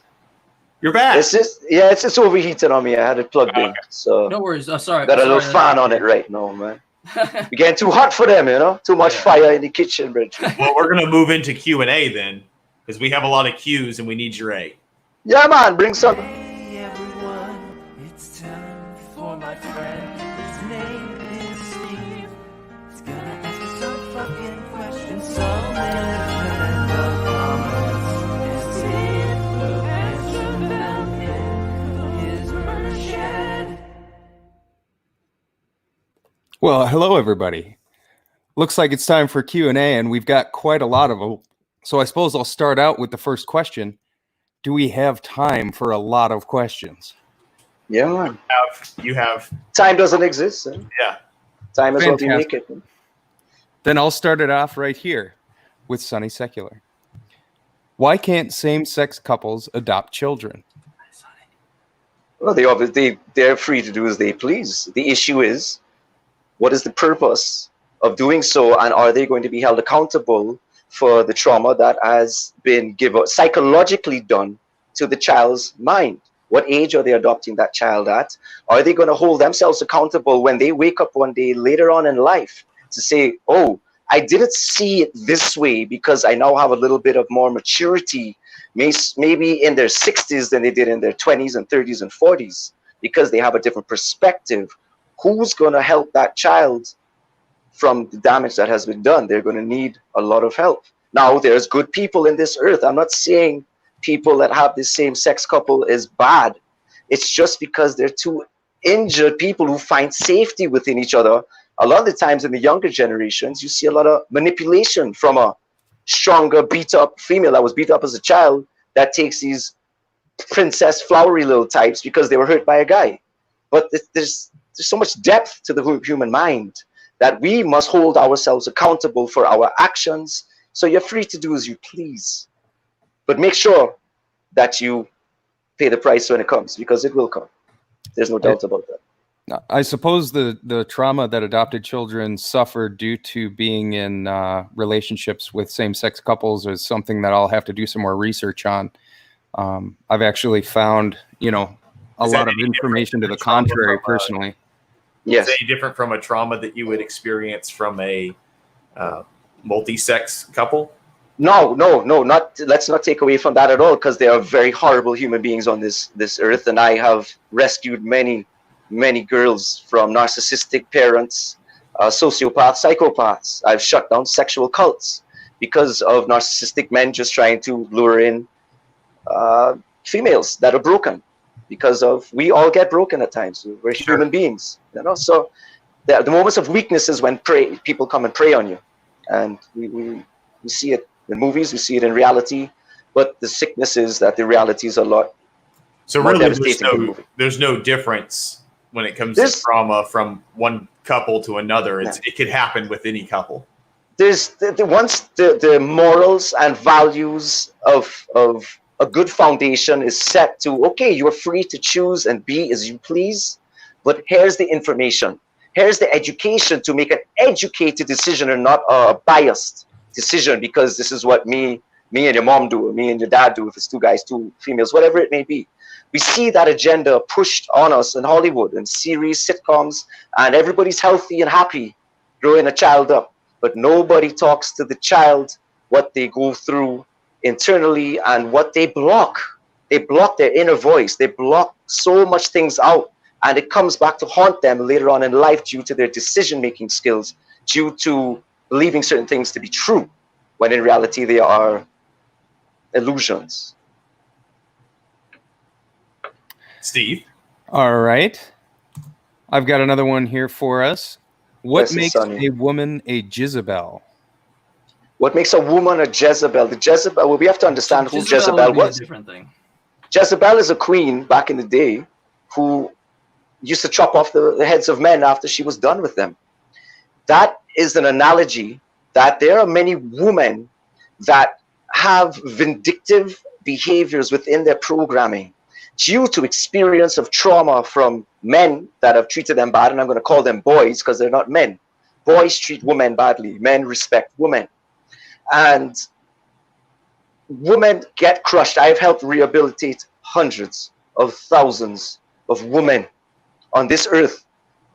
Speaker 2: you're back.
Speaker 3: It's just overheated on me. I had it plugged in, so
Speaker 1: No worries. Oh, sorry.
Speaker 3: got a little
Speaker 1: Sorry.
Speaker 3: fan on it right now, man. We're getting too hot for them, Too much
Speaker 1: Yeah.
Speaker 3: fire in the kitchen, bro.
Speaker 2: Well, we're gonna move into Q&A then, because we have a lot of Q's and we need your A.
Speaker 3: Yeah, man, bring some.
Speaker 4: Hey everyone, it's time for my friend. His name is Steve. He's gonna ask me some fucking questions. Some in the comments. Steve will answer them in his merch shed.
Speaker 5: Well, hello everybody. Looks like it's time for Q&A, and we've got quite a lot of them. So I suppose I'll start out with the first question. Do we have time for a lot of questions?
Speaker 3: Yeah, man.
Speaker 2: You have
Speaker 3: Time doesn't exist.
Speaker 2: yeah.
Speaker 3: Time is what we make
Speaker 5: Fantastic.
Speaker 3: it.
Speaker 5: Then I'll start it off right here with Sunny Secular. Why can't same-sex couples adopt children?
Speaker 3: Well, they're free to do as they please. The issue is, what is the purpose of doing so, and are they going to be held accountable for the trauma that has been psychologically done to the child's mind? What age are they adopting that child at? Are they going to hold themselves accountable when they wake up one day later on in life to say, oh, I didn't see it this way because I now have a little bit of more maturity, maybe in their 60s than they did in their 20s and 30s and 40s, because they have a different perspective. Who's going to help that child from the damage that has been done? They're going to need a lot of help. Now, there's good people in this earth. I'm not saying people that have the same sex couple is bad. It's just because they're two injured people who find safety within each other. A lot of the times in the younger generations, you see a lot of manipulation from a stronger, beat up female that was beat up as a child that takes these princess flowery little types because they were hurt by a guy. But there's so much depth to the human mind that we must hold ourselves accountable for our actions. So you're free to do as you please, but make sure that you pay the price when it comes, because it will come. There's no doubt about that.
Speaker 5: I suppose the trauma that adopted children suffer due to being in relationships with same-sex couples is something that I'll have to do some more research on. I've actually found, a
Speaker 2: Is
Speaker 5: lot
Speaker 2: that
Speaker 5: of
Speaker 2: any
Speaker 5: information to
Speaker 2: different
Speaker 5: the
Speaker 2: from
Speaker 5: contrary,
Speaker 2: trauma?
Speaker 5: personally.
Speaker 3: Yes.
Speaker 2: Is it any different from a trauma that you would experience from a multi-sex couple?
Speaker 3: No, not. Let's not take away from that at all, because there are very horrible human beings on this earth, and I have rescued many girls from narcissistic parents, sociopaths, psychopaths. I've shut down sexual cults because of narcissistic men just trying to lure in females that are broken, because we all get broken at times. We're human beings, So the moments of weakness is when people come and prey on you, and we see it in movies, we see it in reality. But the sickness is that the reality is a lot.
Speaker 2: So
Speaker 3: more
Speaker 2: really,
Speaker 3: devastating than the movie.
Speaker 2: there's no difference when it comes to trauma from one couple to another. It could happen with any couple.
Speaker 3: there's once the morals and values of a good foundation is set to, okay, you are free to choose and be as you please, but here's the information, here's the education to make an educated decision and not a biased decision, because this is what me and your mom do, or me and your dad do, if it's two guys, two females, whatever it may be. We see that agenda pushed on us in Hollywood and series, sitcoms, and everybody's healthy and happy growing a child up. But nobody talks to the child what they go through internally and what they block. They block their inner voice. They block so much things out. And it comes back to haunt them later on in life due to their decision-making skills, due to believing certain things to be true, when in reality they are illusions.
Speaker 2: Steve?
Speaker 5: All right. I've got another one here for us. What
Speaker 3: Yes,
Speaker 5: makes
Speaker 3: Sonny.
Speaker 5: a woman a Jezebel?
Speaker 3: What makes a woman a Jezebel? The Jezebel, well, we have to understand who Jezebel
Speaker 1: would be a
Speaker 3: was.
Speaker 1: different thing.
Speaker 3: Jezebel is a queen back in the day who used to chop off the heads of men after she was done with them. That is an analogy that there are many women that have vindictive behaviors within their programming due to experience of trauma from men that have treated them bad, and I'm going to call them boys because they're not men. Boys treat women badly. Men respect women. And women get crushed. I have helped rehabilitate hundreds of thousands of women on this earth.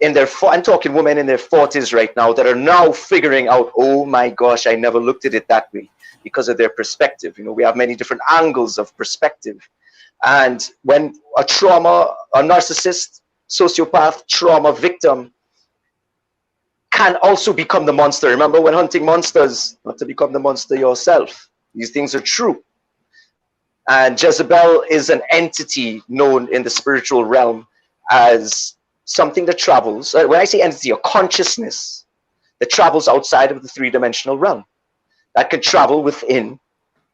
Speaker 3: I'm talking women in their 40s right now that are now figuring out, oh my gosh, I never looked at it that way, because of their perspective. You know, we have many different angles of perspective. And when a narcissist, sociopath, trauma victim can also become the monster. Remember when hunting monsters, not to become the monster yourself. These things are true. And Jezebel is an entity known in the spiritual realm as something that travels. When I say entity, a consciousness that travels outside of the three-dimensional realm, that can travel within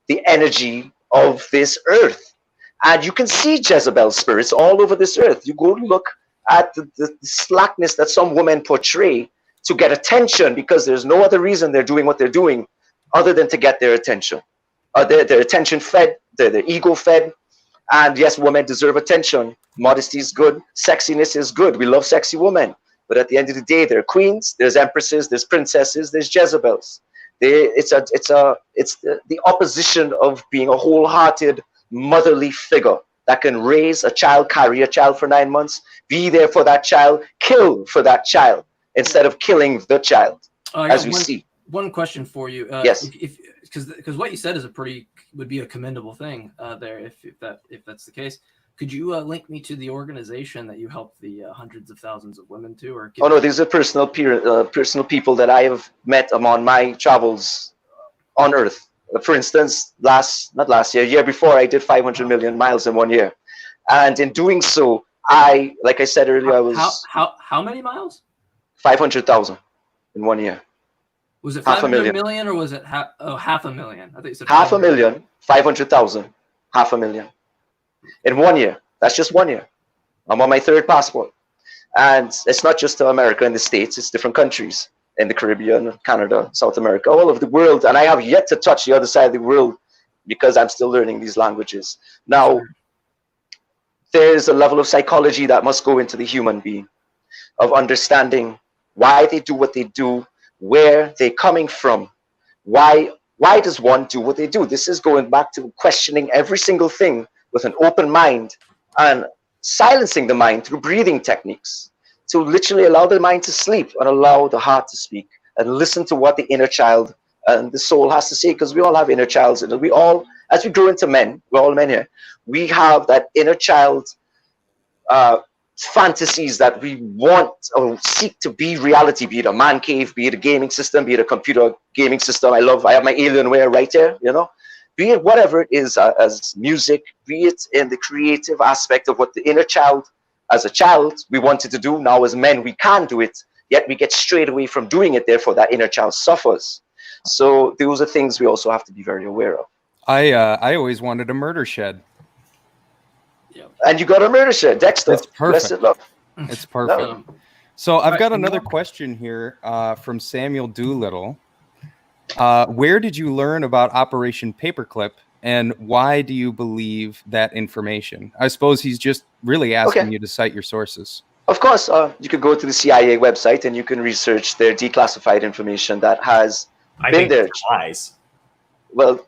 Speaker 3: the energy of this earth. And you can see Jezebel spirits all over this earth. You go look at the slackness that some women portray to get attention, because there's no other reason they're doing what they're doing other than to get their attention. Their attention fed, their ego fed. And yes, women deserve attention. Modesty is good. Sexiness is good. We love sexy women. But at the end of the day, there are queens, there's empresses, there's princesses, there's Jezebels. It's the opposition of being a wholehearted motherly figure that can raise a child, carry a child for 9 months, be there for that child, kill for that child, instead of killing the child, as we see.
Speaker 1: One question for you.
Speaker 3: Yes.
Speaker 1: Because what you said is would be a commendable thing there, if that's the case. Could you link me to the organization that you helped the hundreds of thousands of women to? Or
Speaker 3: oh no, these are personal people that I have met on my travels on Earth. For instance, year before, I did 500 million miles in 1 year, and in doing so, like I said earlier, I was
Speaker 1: how many miles?
Speaker 3: 500,000 in 1 year.
Speaker 1: Was it
Speaker 3: 500,000
Speaker 1: million, or was it half a million? I think you said
Speaker 3: 500,000, 500,000, 500,000 in 1 year. That's just 1 year. I'm on my third passport, and it's not just to America and the States. It's different countries in the Caribbean, Canada, South America, all over the world. And I have yet to touch the other side of the world because I'm still learning these languages. Now, there's a level of psychology that must go into the human being, of understanding why they do what they do, where they're coming from, why does one do what they do. This is going back to questioning every single thing with an open mind and silencing the mind through breathing techniques, to literally allow the mind to sleep and allow the heart to speak, and listen to what the inner child and the soul has to say, because we all have inner childs, and we all, as we grow into men, we're all men here, we have that inner child fantasies that we want or seek to be reality, be it a man cave, be it a gaming system, be it a computer gaming system. I have my Alienware right here, you know, be it whatever it is, as music, be it in the creative aspect of what the inner child, as a child, we wanted to do. Now as men, we can't do it, yet we get strayed away from doing it. Therefore, that inner child suffers. So those are things we also have to be very aware of.
Speaker 5: I always wanted a murder shed.
Speaker 1: Yeah.
Speaker 3: And you got a murder shed, Dexter.
Speaker 5: It's perfect.
Speaker 3: Blessed love.
Speaker 5: It's perfect.
Speaker 1: Um,
Speaker 5: So I've got
Speaker 1: right,
Speaker 5: another question here from Samuel Doolittle. Where did you learn about Operation Paperclip, and why do you believe that information? I suppose he's just really asking you to cite your sources.
Speaker 3: Of course, you could go to the CIA website and you can research their declassified information that has been there.
Speaker 2: Lies.
Speaker 3: Well,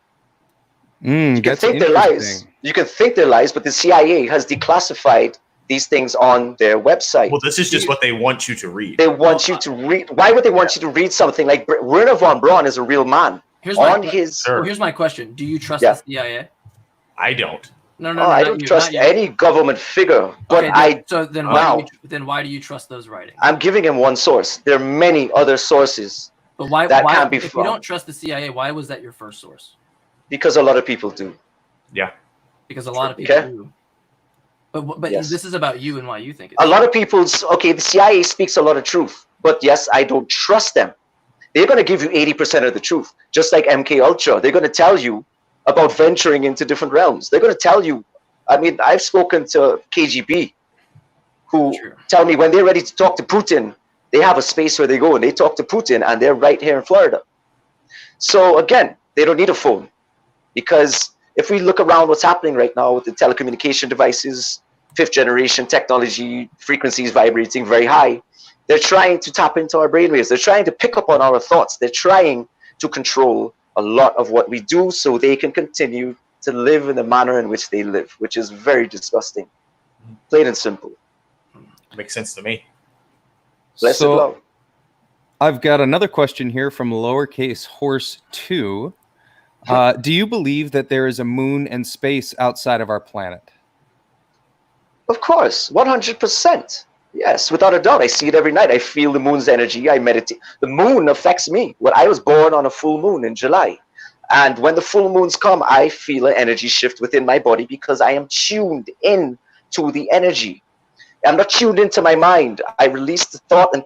Speaker 3: you can think they're lies. You can think they're lies, but the CIA has declassified these things on their website.
Speaker 2: Well, this is just what they want you to read.
Speaker 3: They want you to read. Why would they want you to read something like Werner von Braun is a real man?
Speaker 1: Here's my question. Do you trust the CIA?
Speaker 2: I don't.
Speaker 1: No,
Speaker 3: I don't trust any government figure. But
Speaker 1: why do you trust those writings?
Speaker 3: I'm giving him one source. There are many other sources.
Speaker 1: But why
Speaker 3: can be
Speaker 1: if you don't trust the CIA, why was that your first source?
Speaker 3: Because a lot of people do.
Speaker 2: Yeah.
Speaker 1: Because a lot of people do. But this is about you and why you think it.
Speaker 3: A lot of people's the CIA speaks a lot of truth, but yes, I don't trust them. They're going to give you 80% of the truth, just like MK Ultra. They're going to tell you about venturing into different realms. They're going to tell you. I mean, I've spoken to KGB, who tell me when they're ready to talk to Putin, they have a space where they go and they talk to Putin, and they're right here in Florida. So again, they don't need a phone, because if we look around what's happening right now with the telecommunication devices, 5th generation technology, frequencies vibrating very high, they're trying to tap into our brainwaves. They're trying to pick up on our thoughts. They're trying to control a lot of what we do so they can continue to live in the manner in which they live, which is very disgusting. Plain and simple.
Speaker 2: Makes sense to me.
Speaker 3: Blessed love.
Speaker 5: I've got another question here from lowercase horse 2. Do you believe that there is a moon and space outside of our planet?
Speaker 3: Of course, 100%. Yes, without a doubt. I see it every night. I feel the moon's energy. I meditate. The moon affects me. Well, I was born on a full moon in July. And when the full moons come, I feel an energy shift within my body because I am tuned in to the energy. I'm not tuned into my mind. I release the thought and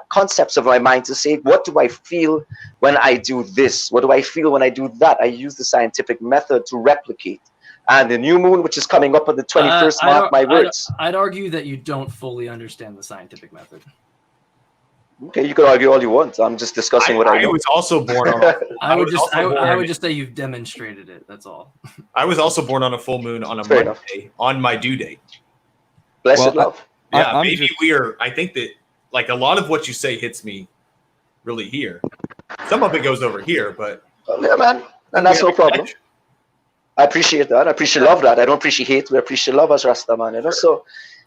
Speaker 3: concepts of my mind to say, what do I feel when I do this? What do I feel when I do that? I use the scientific method to replicate. And the new moon, which is coming up on the 21st, mark my words.
Speaker 1: I'd argue that you don't fully understand the scientific method.
Speaker 3: Okay, you can argue all you want. I'm just discussing what I know.
Speaker 2: I was also born on
Speaker 1: I would just say you've demonstrated it. That's all.
Speaker 2: I was also born on a full moon on a Monday on my due date.
Speaker 3: Blessed love.
Speaker 2: Yeah, I think that like a lot of what you say hits me really here. Some of it goes over here, but
Speaker 3: yeah, man, and that's no problem. I appreciate that. I appreciate love that. I don't appreciate hate. We appreciate love as Rasta, man. You know? So,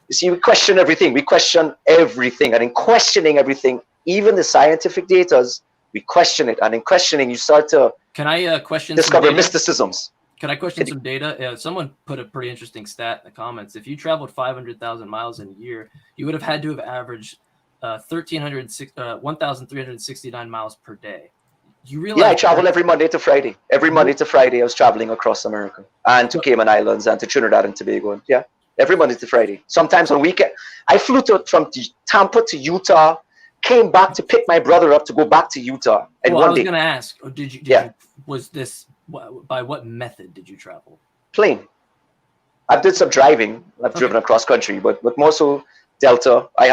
Speaker 3: you see, we question everything. We question everything. And in questioning everything, even the scientific data, we question it. And in questioning, you start to discover mysticisms.
Speaker 1: Can I question some data? Someone put a pretty interesting stat in the comments. If you traveled 500,000 miles in a year, you would have had to have averaged 1,369 miles per day. You realize?
Speaker 3: Yeah, I travel every Monday to Friday. Every Monday to Friday, I was traveling across America and to Cayman Islands and to Trinidad and Tobago. And yeah, every Monday to Friday. Sometimes on weekend, I flew from Tampa to Utah, came back to pick my brother up to go back to Utah. And
Speaker 1: I was going to ask, by what method did you travel?
Speaker 3: Plane. I did some driving. I've driven across country, but more so Delta. I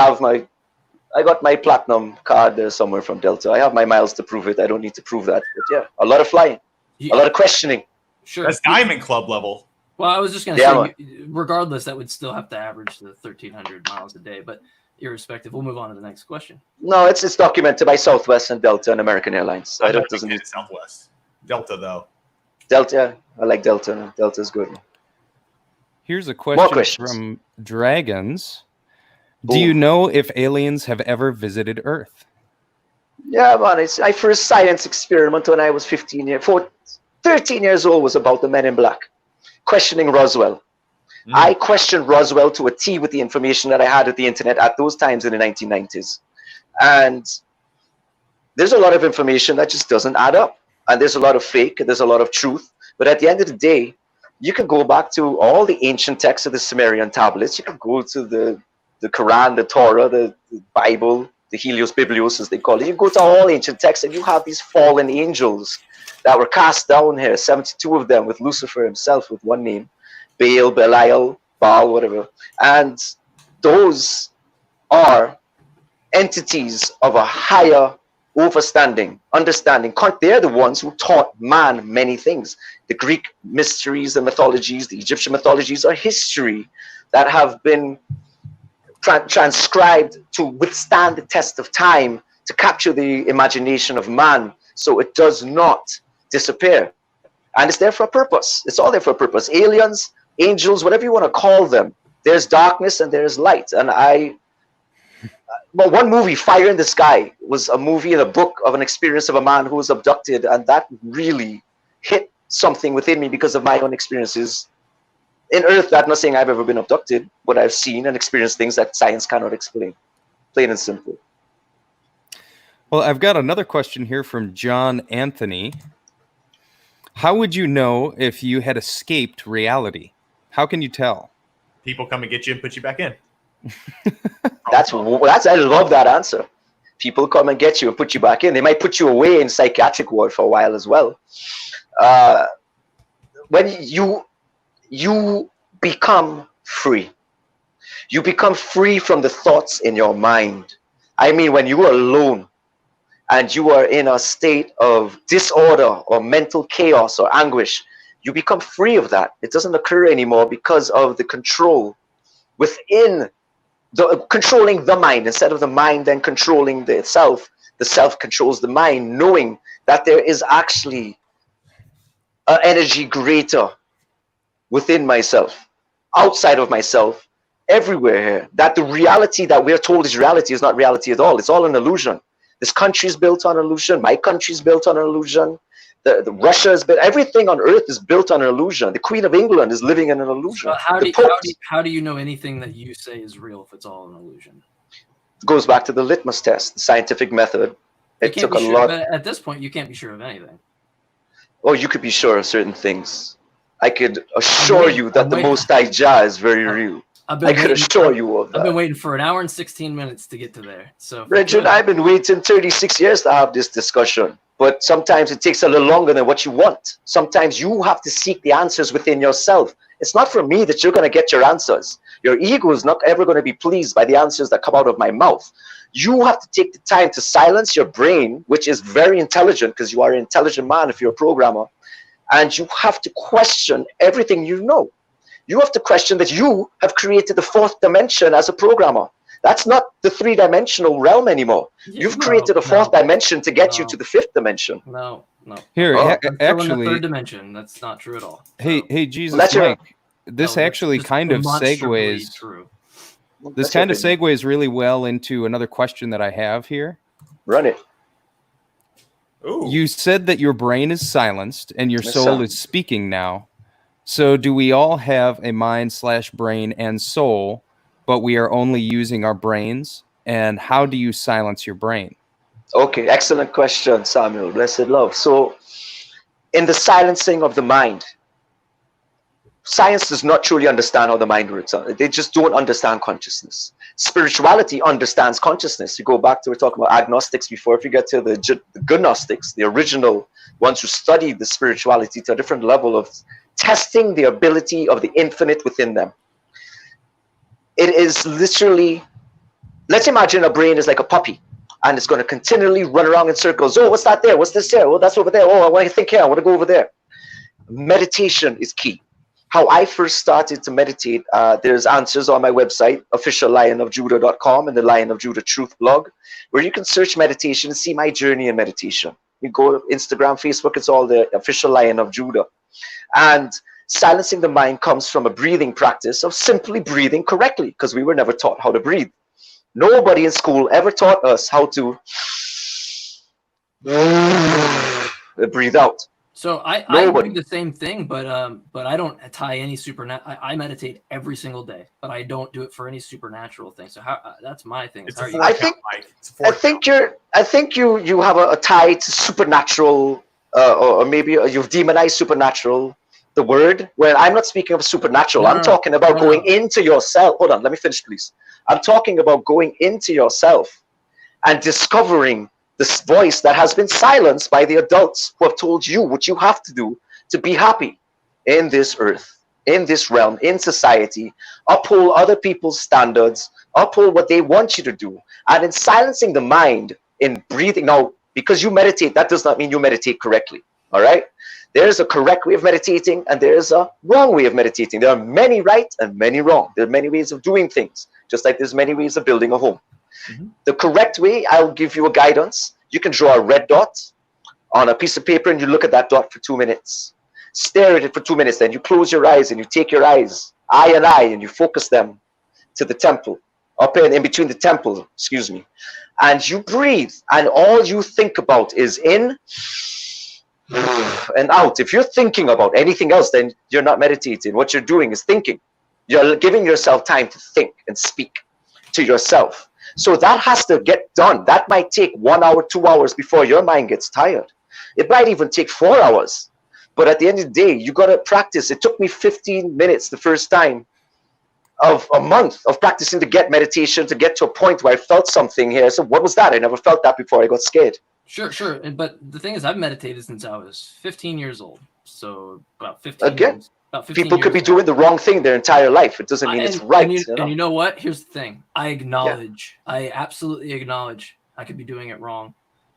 Speaker 3: got my platinum card there somewhere from Delta. I have my miles to prove it. I don't need to prove that. But yeah, a lot of flying, a lot of questioning.
Speaker 1: Sure.
Speaker 2: That's Diamond Club level.
Speaker 1: Well, I was just going to say, regardless, that would still have to average the 1,300 miles a day. But irrespective, we'll move on to the next question.
Speaker 3: No, it's documented by Southwest and Delta and American Airlines.
Speaker 2: I don't think it's Southwest. Delta, though.
Speaker 3: Delta, I like Delta. Delta's good.
Speaker 5: Here's a question from Dragons. Do you know if aliens have ever visited Earth?
Speaker 3: Yeah, man. It's my first science experiment when I was 13 years old was about the Men in Black, questioning Roswell. I questioned Roswell to a T with the information that I had at the internet at those times in the 1990s. And there's a lot of information that just doesn't add up. And there's a lot of fake, and there's a lot of truth. But at the end of the day, you can go back to all the ancient texts of the Sumerian tablets. You can go to the Quran, the Torah, the Bible, the Helios Biblios, as they call it. You go to all ancient texts and you have these fallen angels that were cast down here, 72 of them with Lucifer himself with one name, Baal, Belial, Baal, whatever. And those are entities of a higher understanding. They're the ones who taught man many things. The Greek mysteries, the mythologies, the Egyptian mythologies are history that have been transcribed to withstand the test of time, to capture the imagination of man so it does not disappear. And it's there for a purpose. It's all there for a purpose. Aliens, angels, whatever you want to call them, there's darkness and there's light. And well, one movie, Fire in the Sky, was a movie and a book of an experience of a man who was abducted, and that really hit something within me because of my own experiences. In Earth, I'm not saying I've ever been abducted, but I've seen and experienced things that science cannot explain. Plain and simple.
Speaker 5: Well, I've got another question here from John Anthony. How would you know if you had escaped reality? How can you tell?
Speaker 2: People come and get you and put you back in.
Speaker 3: That's I love that answer. People come and get you and put you back in. They might put you away in psychiatric ward for a while as well. When you become free. You become free from the thoughts in your mind. I mean, when you are alone and you are in a state of disorder or mental chaos or anguish, you become free of that. It doesn't occur anymore because of the control within controlling the mind. Instead of the mind then controlling the self controls the mind, knowing that there is actually an energy greater within myself, outside of myself, everywhere here. That the reality that we're told is reality is not reality at all. It's all an illusion. This country is built on illusion. My country is built on an illusion. The Russia is built. Everything on earth is built on an illusion. The Queen of England is living in an illusion.
Speaker 1: So how do you know anything that you say is real if it's all an illusion?
Speaker 3: It goes back to the litmus test, the scientific method. It took a lot.
Speaker 1: But at this point, you can't be sure of anything.
Speaker 3: Oh, you could be sure of certain things. I could assure you that the Most High Jah is very real. I could assure you of that.
Speaker 1: I've been waiting for 1 hour and 16 minutes to get to there. So,
Speaker 3: Reggie, I've been waiting 36 years to have this discussion. But sometimes it takes a little longer than what you want. Sometimes you have to seek the answers within yourself. It's not from me that you're going to get your answers. Your ego is not ever going to be pleased by the answers that come out of my mouth. You have to take the time to silence your brain, which is very intelligent because you are an intelligent man if you're a programmer. And you have to question everything you know. You have to question that you have created the fourth dimension as a programmer. That's not the three-dimensional realm anymore. You've created a fourth dimension to get you to the fifth dimension.
Speaker 1: No.
Speaker 5: Here,
Speaker 1: actually, the third dimension. That's not true at all.
Speaker 5: Hey, Jesus, Mike. This actually kind of segues.
Speaker 1: True.
Speaker 5: This kind of segues really well into another question that I have here.
Speaker 3: Run it.
Speaker 2: Ooh.
Speaker 5: You said that your brain is silenced and your soul is speaking now. So do we all have a mind/brain and soul, but we are only using our brains? And how do you silence your brain?
Speaker 3: Okay, excellent question, Samuel. Blessed love. So in the silencing of the mind, science does not truly understand how the mind works. They just don't understand consciousness. Spirituality understands consciousness. You go back to, we're talking about agnostics before. If you get to the good Gnostics, the original ones who studied the spirituality to a different level of testing the ability of the infinite within them. It is literally, let's imagine a brain is like a puppy and it's going to continually run around in circles. Oh, what's that there? What's this there? Oh, that's over there. Oh, I want to think here. I want to go over there. Meditation is key. How I first started to meditate, there's answers on my website, officiallionofjudah.com, and the Lion of Judah Truth blog, where you can search meditation and see my journey in meditation. You go to Instagram, Facebook, it's all the Official Lion of Judah. And silencing the mind comes from a breathing practice of simply breathing correctly, because we were never taught how to breathe. Nobody in school ever taught us how to breathe out.
Speaker 1: So I do the same thing, but I don't tie any I meditate every single day, but I don't do it for any supernatural thing. So that's my thing.
Speaker 3: I think you have a tie to supernatural, or maybe you've demonized supernatural. The word, where I'm not speaking of supernatural. I'm talking about going into yourself. Hold on, let me finish, please. I'm talking about going into yourself and discovering this voice that has been silenced by the adults who have told you what you have to do to be happy in this earth, in this realm, in society, uphold other people's standards, uphold what they want you to do. And in silencing the mind, in breathing. Now, Because you meditate, that does not mean you meditate correctly. All right? There's a correct way of meditating and there's a wrong way of meditating. There are many right and many wrong. There are many ways of doing things, just like there's many ways of building a home. The correct way, I'll give you a guidance. You can draw a red dot on a piece of paper and you look at that dot for 2 minutes. Stare at it for 2 minutes, then you close your eyes and you take your eyes, eye and eye, and you focus them to the temple, up in between the temple, excuse me. And you breathe, and all you think about is in and out. If you're thinking about anything else, then you're not meditating. What you're doing is thinking. You're giving yourself time to think and speak to yourself. So that has to get done. That might take 1 hour, 2 hours before your mind gets tired. It might even take 4 hours. But at the end of the day, you got to practice. It took me 15 minutes the first time of a month of practicing to get meditation, to get to a point where I felt something here. So what was that? I never felt that before. I got scared.
Speaker 1: Sure. But the thing is, I've meditated since I was 15 years old. So about 15
Speaker 3: Again,
Speaker 1: years. About 15
Speaker 3: people could be
Speaker 1: years
Speaker 3: doing the wrong thing their entire life. It doesn't mean it's right.
Speaker 1: And you know what? Here's the thing. I acknowledge. Yeah. I absolutely acknowledge I could be doing it wrong.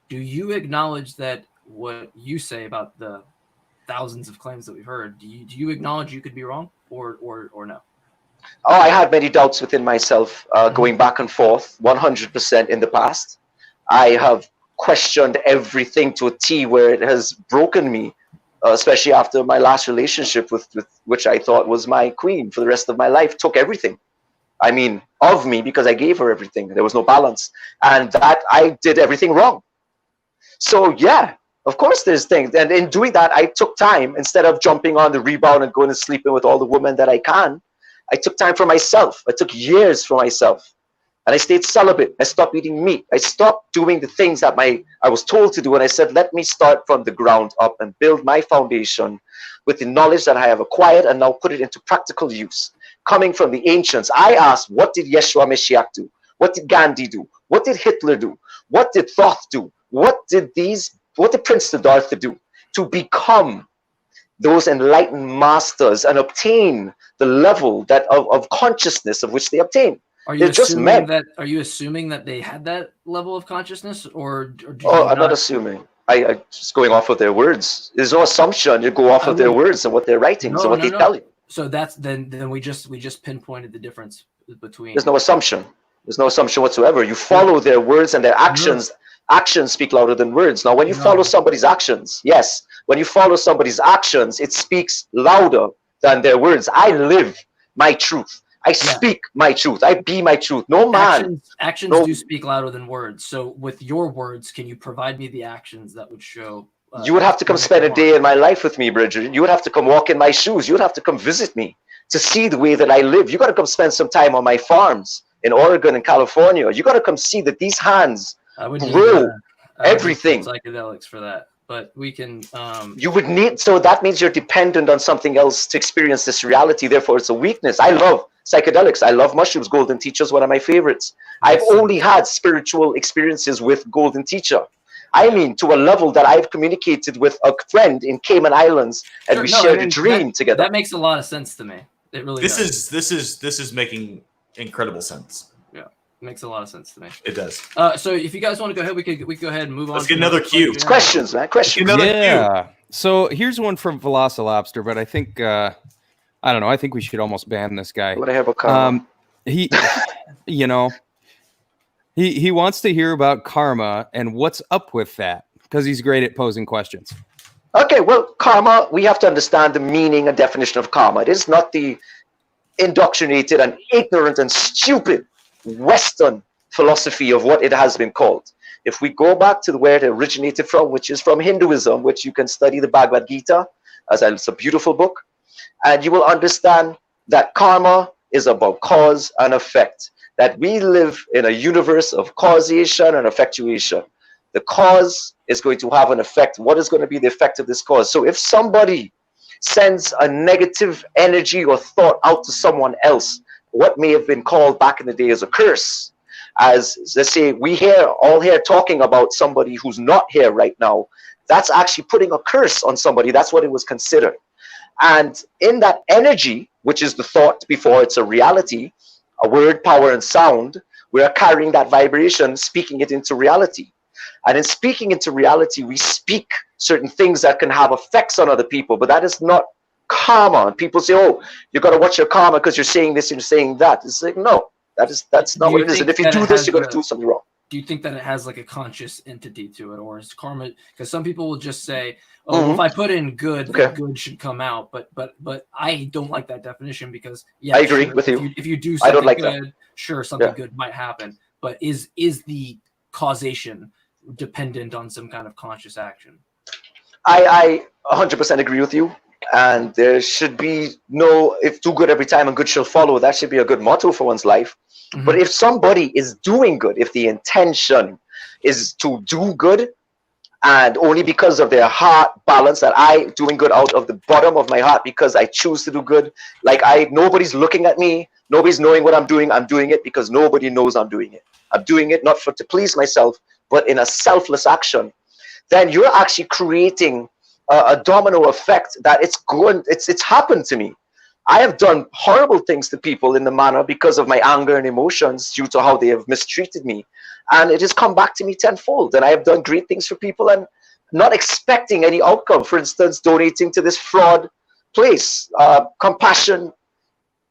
Speaker 1: Do you acknowledge that what you say about the thousands of claims that we've heard, do you acknowledge you could be wrong or no?
Speaker 3: Oh, I had many doubts within myself, going back and forth 100% in the past. I have questioned everything to a T where it has broken me, especially after my last relationship with which I thought was my queen for the rest of my life, took everything. I mean, of me, because I gave her everything. There was no balance. And that I did everything wrong. So yeah, of course there's things. And in doing that, I took time. Instead of jumping on the rebound and going and sleeping with all the women that I can, I took time for myself. I took years for myself. And I stayed celibate. I stopped eating meat. I stopped doing the things that I was told to do. And I said, let me start from the ground up and build my foundation with the knowledge that I have acquired and now put it into practical use. Coming from the ancients, I asked, what did Yeshua Mashiach do? What did Gandhi do? What did Hitler do? What did Thoth do? What did Prince Siddhartha do to become those enlightened masters and obtain the level that of consciousness of which they obtain?
Speaker 1: Are you assuming that they had that level of consciousness, or
Speaker 3: I'm not assuming. I just going off of their words. There's no assumption. You go off of their words and what they're writing, and what they tell you.
Speaker 1: So that's then we just pinpointed the difference between.
Speaker 3: There's no assumption. There's no assumption whatsoever. You follow their words and their actions. Actions speak louder than words. Now, when you follow somebody's actions, yes, when you follow somebody's actions, it speaks louder than their words. I live my truth. I speak my truth. I be my truth. No man.
Speaker 1: Actions do speak louder than words. So with your words, can you provide me the actions that would show?
Speaker 3: You would have to come spend a day in my life with me, Bridget. You would have to come walk in my shoes. You would have to come visit me to see the way that I live. You got to come spend some time on my farms in Oregon and California. You got to come see that these hands grow everything.
Speaker 1: Psychedelics for that. But we can.
Speaker 3: You would need. So that means you're dependent on something else to experience this reality. Therefore, it's a weakness. I love psychedelics. I love mushrooms. Golden Teacher is one of my favorites. I've only had spiritual experiences with Golden Teacher. I mean, to a level that I've communicated with a friend in Cayman Islands, and we shared a dream together.
Speaker 1: That makes a lot of sense to me. It really does.
Speaker 2: This is making incredible sense.
Speaker 1: Yeah, it makes a lot of sense to me.
Speaker 2: It does.
Speaker 1: So if you guys want to go ahead, we could go ahead and move on.
Speaker 2: Let's get another cue.
Speaker 3: Questions, man. Questions.
Speaker 5: Yeah. So here's one from Velocilobster, but I think I don't know. I think we should almost ban this guy.
Speaker 3: What I have a comment.
Speaker 5: He, he wants to hear about karma and what's up with that because he's great at posing questions.
Speaker 3: Okay, well, karma, we have to understand the meaning and definition of karma. It is not the indoctrinated and ignorant and stupid Western philosophy of what it has been called. If we go back to where it originated from, which is from Hinduism, which you can study the Bhagavad Gita, it's a beautiful book, and you will understand that karma is about cause and effect, that we live in a universe of causation and effectuation. The cause is going to have an effect. What is going to be the effect of this cause? So if somebody sends a negative energy or thought out to someone else, what may have been called back in the day as a curse, as let's say we all here talking about somebody who's not here right now, that's actually putting a curse on somebody. That's what it was considered. And in that energy, which is the thought before it's a reality, a word, power, and sound, we are carrying that vibration, speaking it into reality. And in speaking into reality, we speak certain things that can have effects on other people, but that is not karma. And people say, oh, you got to watch your karma because you're saying this and you're saying that. It's like, no, that's not what it is. And if you do this, you're going to do something wrong.
Speaker 1: Do you think that it has like a conscious entity to it, or is karma? Because some people will just say, "Oh, well, if I put in good, then good should come out." But I don't like that definition because
Speaker 3: I agree with you.
Speaker 1: If you do something
Speaker 3: I don't like
Speaker 1: good,
Speaker 3: that.
Speaker 1: sure, something good might happen. But is the causation dependent on some kind of conscious action?
Speaker 3: I 100% agree with you. And there should be no, if do good every time and good shall follow, that should be a good motto for one's life. But if somebody is doing good, if the intention is to do good, and only because of their heart balance, that I doing good out of the bottom of my heart because I choose to do good, like nobody's looking at me, nobody's knowing what I'm doing it because nobody knows I'm doing it. I'm doing it not to please myself, but in a selfless action. Then you're actually creating a domino effect that it's happened to me. I have done horrible things to people in the manner because of my anger and emotions due to how they have mistreated me. And it has come back to me tenfold. And I have done great things for people and not expecting any outcome. For instance, donating to this fraud place, compassion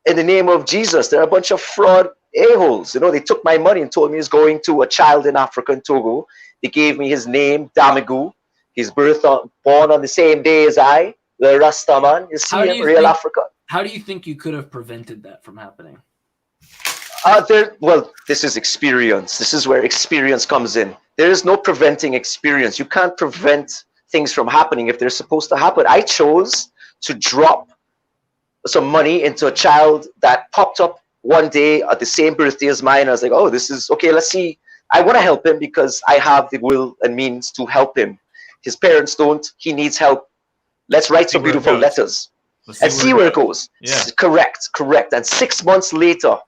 Speaker 3: in the name of Jesus. There are a bunch of fraud a-holes. You know, they took my money and told me it's going to a child in Africa, in Togo. They gave me his name, Damigu. He's born on the same day as I, the Rastaman. You see him, real Africa.
Speaker 1: How do you think you could have prevented that from happening?
Speaker 3: Well, this is experience. This is where experience comes in. There is no preventing experience. You can't prevent things from happening if they're supposed to happen. I chose to drop some money into a child that popped up one day at the same birthday as mine. I was like, oh, this is okay. Let's see. I want to help him because I have the will and means to help him. His parents don't. He needs help. Let's write some beautiful letters and see where it goes. Yeah. Correct. And 6 months later,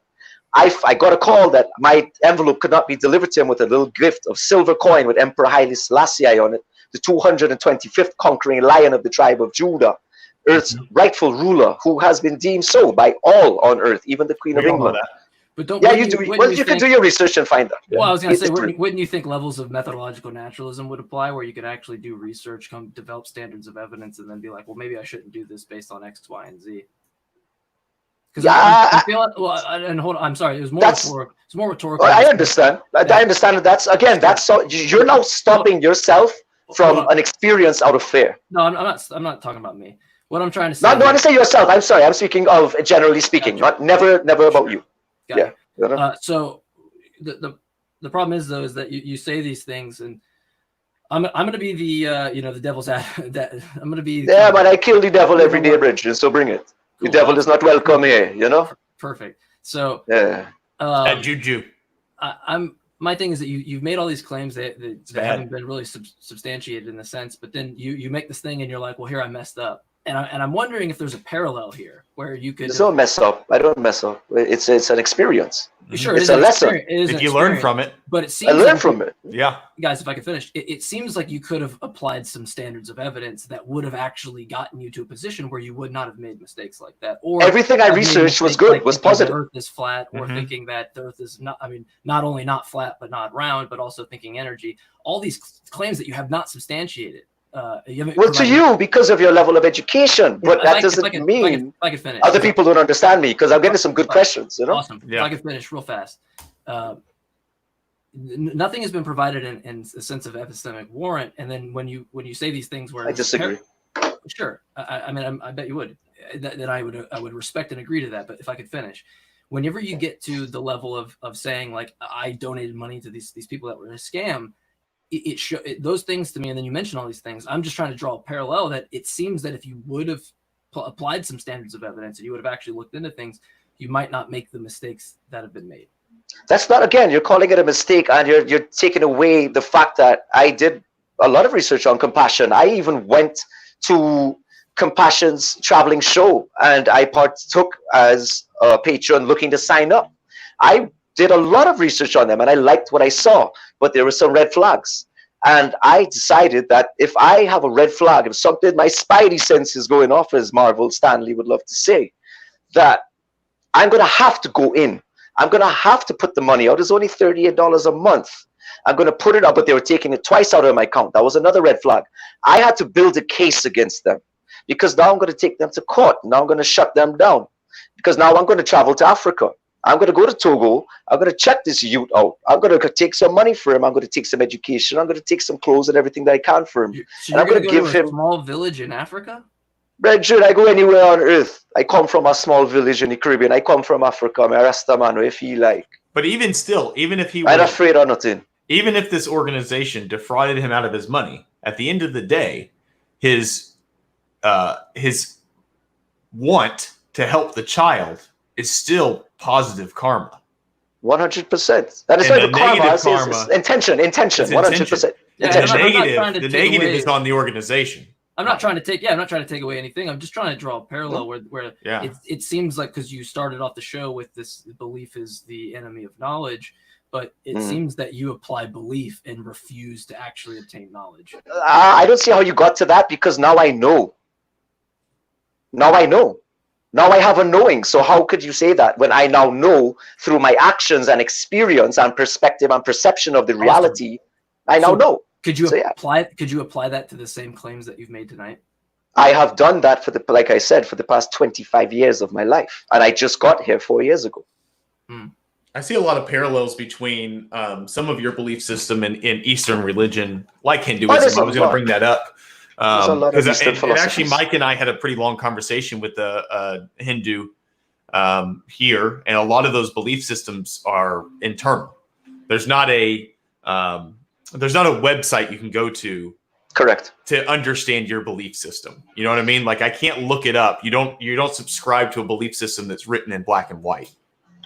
Speaker 3: I got a call that my envelope could not be delivered to him with a little gift of silver coin with Emperor Haile Selassie on it, the 225th conquering lion of the tribe of Judah, Earth's rightful ruler, who has been deemed so by all on Earth, even the Queen of England.
Speaker 1: But don't,
Speaker 3: you can do your research and find that.
Speaker 1: Well, I was going to say, wouldn't you think levels of methodological naturalism would apply, where you could actually do research, develop standards of evidence, and then be like, well, maybe I shouldn't do this based on X, Y, and Z? Because I feel like, and hold on, I'm sorry, it's more rhetorical.
Speaker 3: I understand. I understand that. That's you're now stopping yourself from an experience out of fear.
Speaker 1: No, I'm not talking about me. What I'm trying to say.
Speaker 3: No, I want to say yourself. I'm sorry. I'm speaking of generally speaking, not never about you.
Speaker 1: So the problem is though is that you say these things, and I'm gonna be the devil's advocate. I'm gonna be
Speaker 3: but I kill the devil every day, Bridget. So bring it. Cool. The devil is not welcome here, you know.
Speaker 1: Perfect. So
Speaker 2: and juju.
Speaker 1: My thing is that you've made all these claims that haven't been really substantiated in a sense, but then you make this thing and you're like, well, here I messed up. And I'm wondering if there's a parallel here where you could.
Speaker 3: There's no mess up. I don't mess up. It's an experience.
Speaker 1: Sure,
Speaker 3: it's a lesson.
Speaker 2: If you learn from it,
Speaker 1: but it seems
Speaker 3: I learn from it.
Speaker 2: Yeah,
Speaker 1: guys, if I could finish, it seems like you could have applied some standards of evidence that would have actually gotten you to a position where you would not have made mistakes like that. Or
Speaker 3: everything I researched was good, was positive.
Speaker 1: The Earth is flat, or thinking that the Earth is not. I mean, not only not flat but not round, but also thinking energy. All these claims that you have not substantiated.
Speaker 3: Well, to you, because of your level of education, but that doesn't mean
Speaker 1: I can finish.
Speaker 3: Other people don't understand me because I'm getting some good questions. You know,
Speaker 1: awesome. Yeah. If I can finish real fast. Nothing has been provided in a sense of epistemic warrant, and then when you say these things, where
Speaker 3: I disagree.
Speaker 1: Sure, I mean, I bet you would. That I would respect and agree to that. But if I could finish, whenever you get to the level of saying like I donated money to these people that were a scam. Those things to me, and then you mention all these things. I'm just trying to draw a parallel that it seems that if you would have applied some standards of evidence and you would have actually looked into things, you might not make the mistakes that have been made.
Speaker 3: That's not, again, you're calling it a mistake, and you're taking away the fact that I did a lot of research on Compassion. I even went to Compassion's traveling show, and I partook as a patron looking to sign up. I did a lot of research on them and I liked what I saw, but there were some red flags. And I decided that if I have a red flag, if something, my spidey sense is going off, as Marvel Stanley would love to say, that I'm going to have to go in. I'm going to have to put the money out. It's only $38 a month. I'm going to put it up, but they were taking it twice out of my account. That was another red flag. I had to build a case against them because now I'm going to take them to court. Now I'm going to shut them down because now I'm going to travel to Africa. I'm going to go to Togo. I'm going to check this youth out. I'm going to take some money for him. I'm going to take some education. I'm going to take some clothes and everything that I can for him.
Speaker 1: So
Speaker 3: and I'm going to give him
Speaker 1: a small village in Africa?
Speaker 3: Brethren, I go anywhere on earth. I come from a small village in the Caribbean. I come from Africa. I'm a Rasta man, if you like.
Speaker 2: But even still, even if he
Speaker 3: I'm not afraid of nothing.
Speaker 2: Even if this organization defrauded him out of his money, at the end of the day, his want to help the child is still positive karma.
Speaker 3: 100%. That is why the karma is intention. 100%.
Speaker 1: Yeah,
Speaker 2: the negative is on the organization.
Speaker 1: I'm not trying to take away anything. I'm just trying to draw a parallel where it seems like, because you started off the show with this belief is the enemy of knowledge, but it seems that you apply belief and refuse to actually obtain knowledge.
Speaker 3: I don't see how you got to that, because now I know. Now I have a knowing. So how could you say that when I now know through my actions and experience and perspective and perception of the reality? I now know.
Speaker 1: Could you apply that to the same claims that you've made tonight?
Speaker 3: I have done that like I said, for the past 25 years of my life. And I just got here 4 years ago.
Speaker 2: I see a lot of parallels between some of your belief system in Eastern religion, like Hinduism. I was going to bring that up. And actually, Mike and I had a pretty long conversation with a Hindu here, and a lot of those belief systems are internal. There's not a website you can go to,
Speaker 3: correct,
Speaker 2: to understand your belief system. You know what I mean? Like, I can't look it up. You don't subscribe to a belief system that's written in black and white.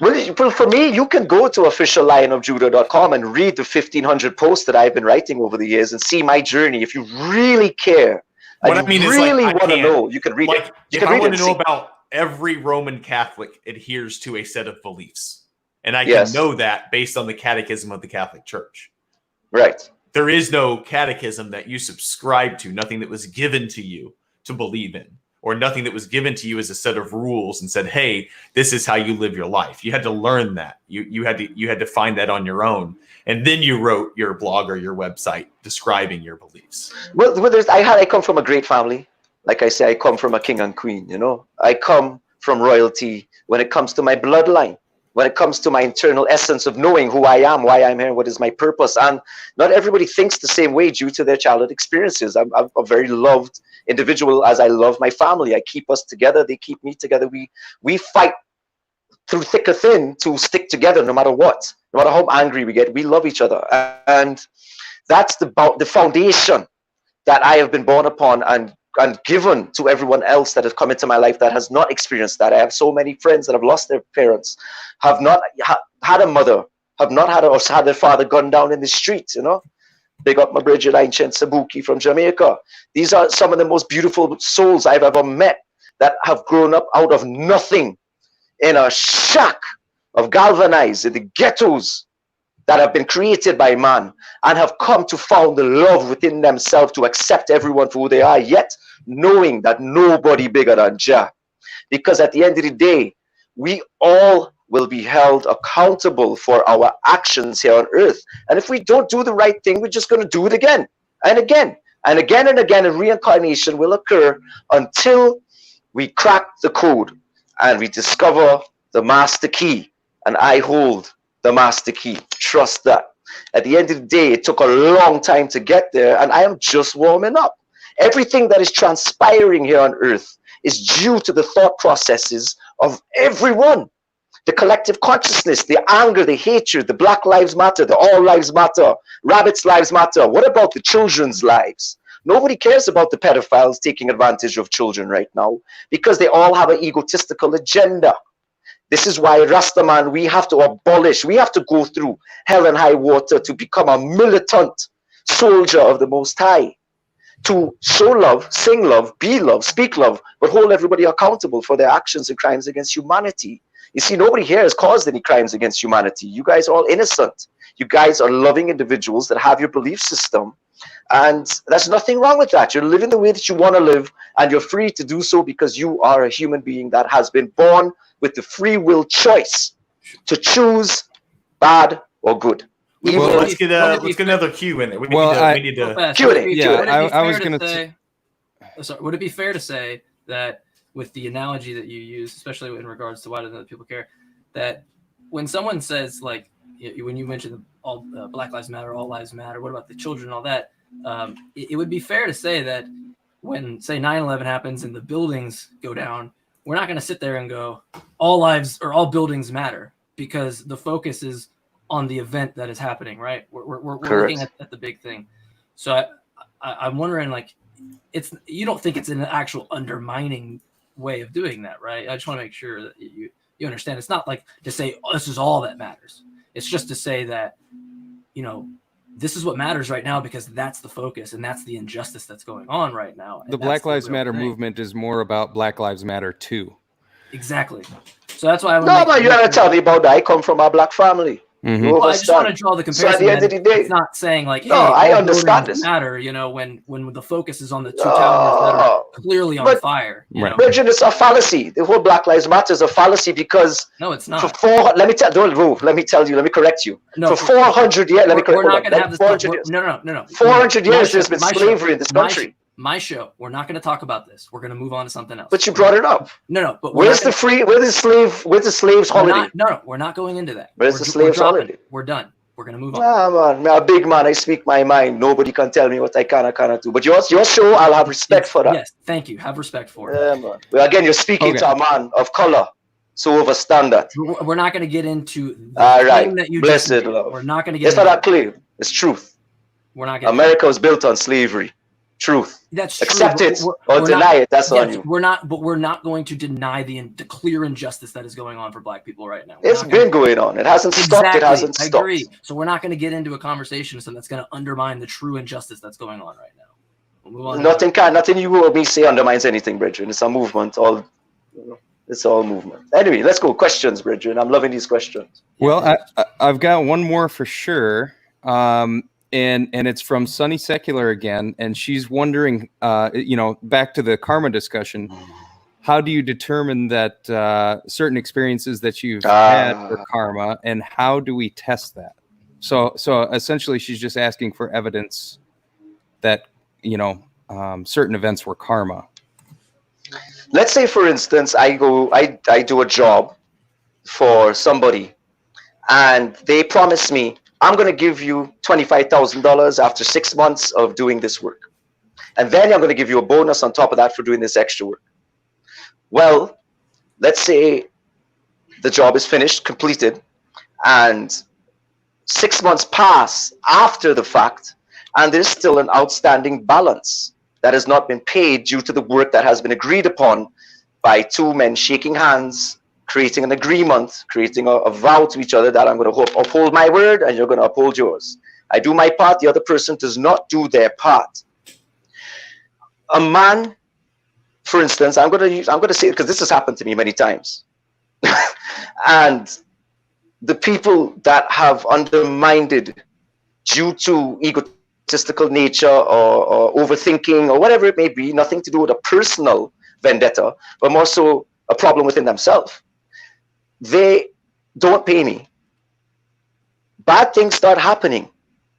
Speaker 3: Well, for me, you can go to officiallionofjudah.com and read the 1,500 posts that I've been writing over the years and see my journey. If you really care, and want to know, you can read it.
Speaker 2: If I want to know about every Roman Catholic adheres to a set of beliefs, and I can know that based on the Catechism of the Catholic Church.
Speaker 3: Right.
Speaker 2: There is no catechism that you subscribe to, nothing that was given to you to believe in, or nothing that was given to you as a set of rules and said, hey, this is how you live your life. You had to learn that. You had to find that on your own. And then you wrote your blog or your website describing your beliefs.
Speaker 3: Well, I come from a great family. Like I say, I come from a king and queen, you know. I come from royalty when it comes to my bloodline. When it comes to my internal essence of knowing who I am, why I'm here, what is my purpose. And not everybody thinks the same way due to their childhood experiences. I'm a very loved individual, as I love my family. I keep us together. They keep me together. We fight through thick or thin to stick together no matter what. No matter how angry we get, we love each other. And that's the foundation that I have been born upon and given to everyone else that has come into my life that has not experienced that. I have so many friends that have lost their parents, have not had a mother, have not had had their father gunned down in the street, you know. Big up my Bridget Ancient Sabuki from Jamaica. These are some of the most beautiful souls I've ever met that have grown up out of nothing in a shack of galvanized in the ghettos that have been created by man and have come to found the love within themselves to accept everyone for who they are, yet knowing that nobody bigger than Jah. Because at the end of the day, we all will be held accountable for our actions here on earth. And if we don't do the right thing, we're just going to do it again and again and again and again. And reincarnation will occur until we crack the code and we discover the master key. And I hold the master key. Trust that. At the end of the day, it took a long time to get there, and I am just warming up. Everything that is transpiring here on earth is due to the thought processes of everyone. The collective consciousness, the anger, the hatred, the Black Lives Matter, the All Lives Matter, Rabbits Lives Matter. What about the children's lives? Nobody cares about the pedophiles taking advantage of children right now because they all have an egotistical agenda. This is why Rastaman, we have to abolish, we have to go through hell and high water to become a militant soldier of the Most High. To show love, sing love, be love, speak love, but hold everybody accountable for their actions and crimes against humanity. You see, nobody here has caused any crimes against humanity. You guys are all innocent. You guys are loving individuals that have your belief system. And there's nothing wrong with that. You're living the way that you want to live, and you're free to do so because you are a human being that has been born with the free will choice to choose bad or good. Evil.
Speaker 2: Well, let's
Speaker 1: Wouldn't it
Speaker 2: get
Speaker 1: be
Speaker 2: another Q in there. We
Speaker 5: Well,
Speaker 2: need
Speaker 1: Real
Speaker 2: to.
Speaker 1: fast,
Speaker 3: Cue
Speaker 1: would
Speaker 3: it.
Speaker 1: it be-
Speaker 5: Yeah,
Speaker 1: would it be
Speaker 5: I was
Speaker 1: fair
Speaker 5: gonna
Speaker 1: to say, sorry, would it be fair to say that with the analogy that you use, especially in regards to why do other people care, that when someone says, like, when you mentioned all Black Lives Matter, all lives matter, what about the children and all that, it would be fair to say that when, say, 9/11 happens and the buildings go down, we're not going to sit there and go, all lives or all buildings matter, because the focus is on the event that is happening, right? We're looking at the big thing. So I'm wondering, like, you don't think it's an actual undermining way of doing that, right? I just want to make sure that you understand. It's not like to say, oh, this is all that matters. It's just to say that, you know, this is what matters right now because that's the focus and that's the injustice that's going on right now.
Speaker 5: the Black Lives Matter movement is more about Black Lives Matter too.
Speaker 1: Exactly. So that's why I
Speaker 3: No, man, you gotta tell me about that. I come from a black family.
Speaker 5: Mhm.
Speaker 3: You
Speaker 1: Well, I just want to
Speaker 3: understand?
Speaker 1: draw the
Speaker 3: So at
Speaker 1: comparison.
Speaker 3: the end of the day,
Speaker 1: it's not saying like, hey,
Speaker 3: No, I
Speaker 1: all
Speaker 3: understand
Speaker 1: buildings
Speaker 3: this.
Speaker 1: matter. You know, when the focus is on the two towers that are clearly on
Speaker 3: But-
Speaker 1: fire. You
Speaker 5: Right.
Speaker 1: know?
Speaker 3: Virgin, it's a fallacy. The whole Black Lives Matter is a fallacy because
Speaker 1: No, it's
Speaker 3: for
Speaker 1: not.
Speaker 3: let me correct you.
Speaker 1: No,
Speaker 3: For 400 years, let me correct
Speaker 1: we're not
Speaker 3: you.
Speaker 1: going to have this.
Speaker 3: 400 years.
Speaker 1: No.
Speaker 3: 400
Speaker 1: My
Speaker 3: years
Speaker 1: show-
Speaker 3: there's been
Speaker 1: my show-
Speaker 3: slavery in this country.
Speaker 1: My show. We're not going to talk about this. We're going to move on to something else.
Speaker 3: But you brought it up.
Speaker 1: No. But we're
Speaker 3: Where's
Speaker 1: not
Speaker 3: the slaves
Speaker 1: gonna,
Speaker 3: holiday?
Speaker 1: No, we're not going into that.
Speaker 3: Where's
Speaker 1: We're-
Speaker 3: the slaves
Speaker 1: we're dropping
Speaker 3: holiday?
Speaker 1: it. We're done. We're going to move on.
Speaker 3: Ah, man, I'm a big man. I speak my mind. Nobody can tell me what I can or cannot do. But your show, I'll have respect for that.
Speaker 1: Yes, thank you. Have respect for it.
Speaker 3: Yeah, man. Well, again, you're speaking
Speaker 5: Okay.
Speaker 3: to a man of color, so overstand that.
Speaker 1: We're not going to get into the
Speaker 3: All
Speaker 1: claim
Speaker 3: right.
Speaker 1: that you
Speaker 3: Blessed
Speaker 1: just made.
Speaker 3: love.
Speaker 1: We're not going to get
Speaker 3: It's
Speaker 1: into
Speaker 3: not a claim. It's truth.
Speaker 1: We're not getting
Speaker 3: America was built on slavery. Truth.
Speaker 1: That's true.
Speaker 3: Accept
Speaker 1: but
Speaker 3: it
Speaker 1: we're
Speaker 3: or
Speaker 1: not-
Speaker 3: deny it. That's on
Speaker 1: yes,
Speaker 3: you.
Speaker 1: we're not going to deny the clear injustice that is going on for Black people right now. We're
Speaker 3: It's
Speaker 1: not gonna-
Speaker 3: been going on. It hasn't stopped.
Speaker 1: Exactly.
Speaker 3: It hasn't
Speaker 1: I
Speaker 3: stopped.
Speaker 1: agree. So we're not going to get into a conversation that's going to undermine the true injustice that's going on right now. We'll move on.
Speaker 3: Nothing you or me say undermines anything, Bridget. It's a movement. It's all movement. Anyway, let's go. Questions, Bridget. I'm loving these questions.
Speaker 5: Well, I've got one more for sure. And it's from Sunny Secular again, and she's wondering, back to the karma discussion, how do you determine that certain experiences that you've had are karma, and how do we test that? So essentially, she's just asking for evidence that certain events were karma.
Speaker 3: Let's say, for instance, I do a job for somebody, and they promise me, I'm going to give you $25,000 after 6 months of doing this work. And then I'm going to give you a bonus on top of that for doing this extra work. Well, let's say the job is finished, completed, and 6 months pass after the fact, and there's still an outstanding balance that has not been paid due to the work that has been agreed upon by two men shaking hands, creating an agreement, creating a vow to each other that I'm going to uphold my word and you're going to uphold yours. I do my part, the other person does not do their part. A man, for instance, I'm going to say it because this has happened to me many times. And the people that have undermined due to egotistical nature or overthinking or whatever it may be, nothing to do with a personal vendetta, but more so a problem within themselves. They don't pay me. Bad things start happening.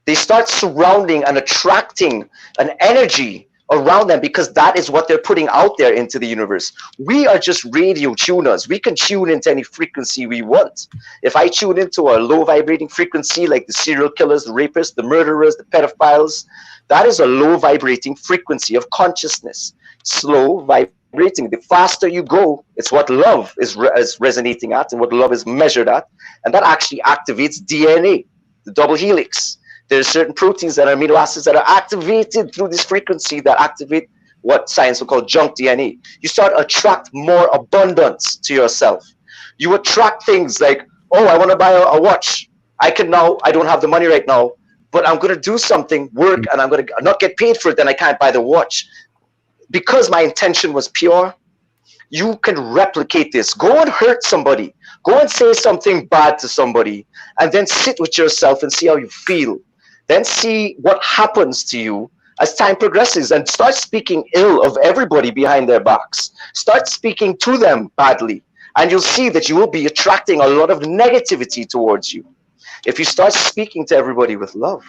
Speaker 3: They start surrounding and attracting an energy around them because that is what they're putting out there into the universe. We are just radio tuners. We can tune into any frequency we want. If I tune into a low vibrating frequency like the serial killers, the rapists, the murderers, the pedophiles, that is a low vibrating frequency of consciousness. Slow vibrating. The faster you go, it's what love is resonating at and what love is measured at. And that actually activates DNA, the double helix. There's certain proteins that are amino acids that are activated through this frequency that activate what science will call junk DNA. You start to attract more abundance to yourself. You attract things like, oh, I want to buy a watch. I don't have the money right now, but I'm going to do something, work, and I'm going to not get paid for it, then I can't buy the watch. Because my intention was pure, you can replicate this. Go and hurt somebody. Go and say something bad to somebody, and then sit with yourself and see how you feel. Then see what happens to you as time progresses and start speaking ill of everybody behind their backs. Start speaking to them badly, and you'll see that you will be attracting a lot of negativity towards you. If you start speaking to everybody with love,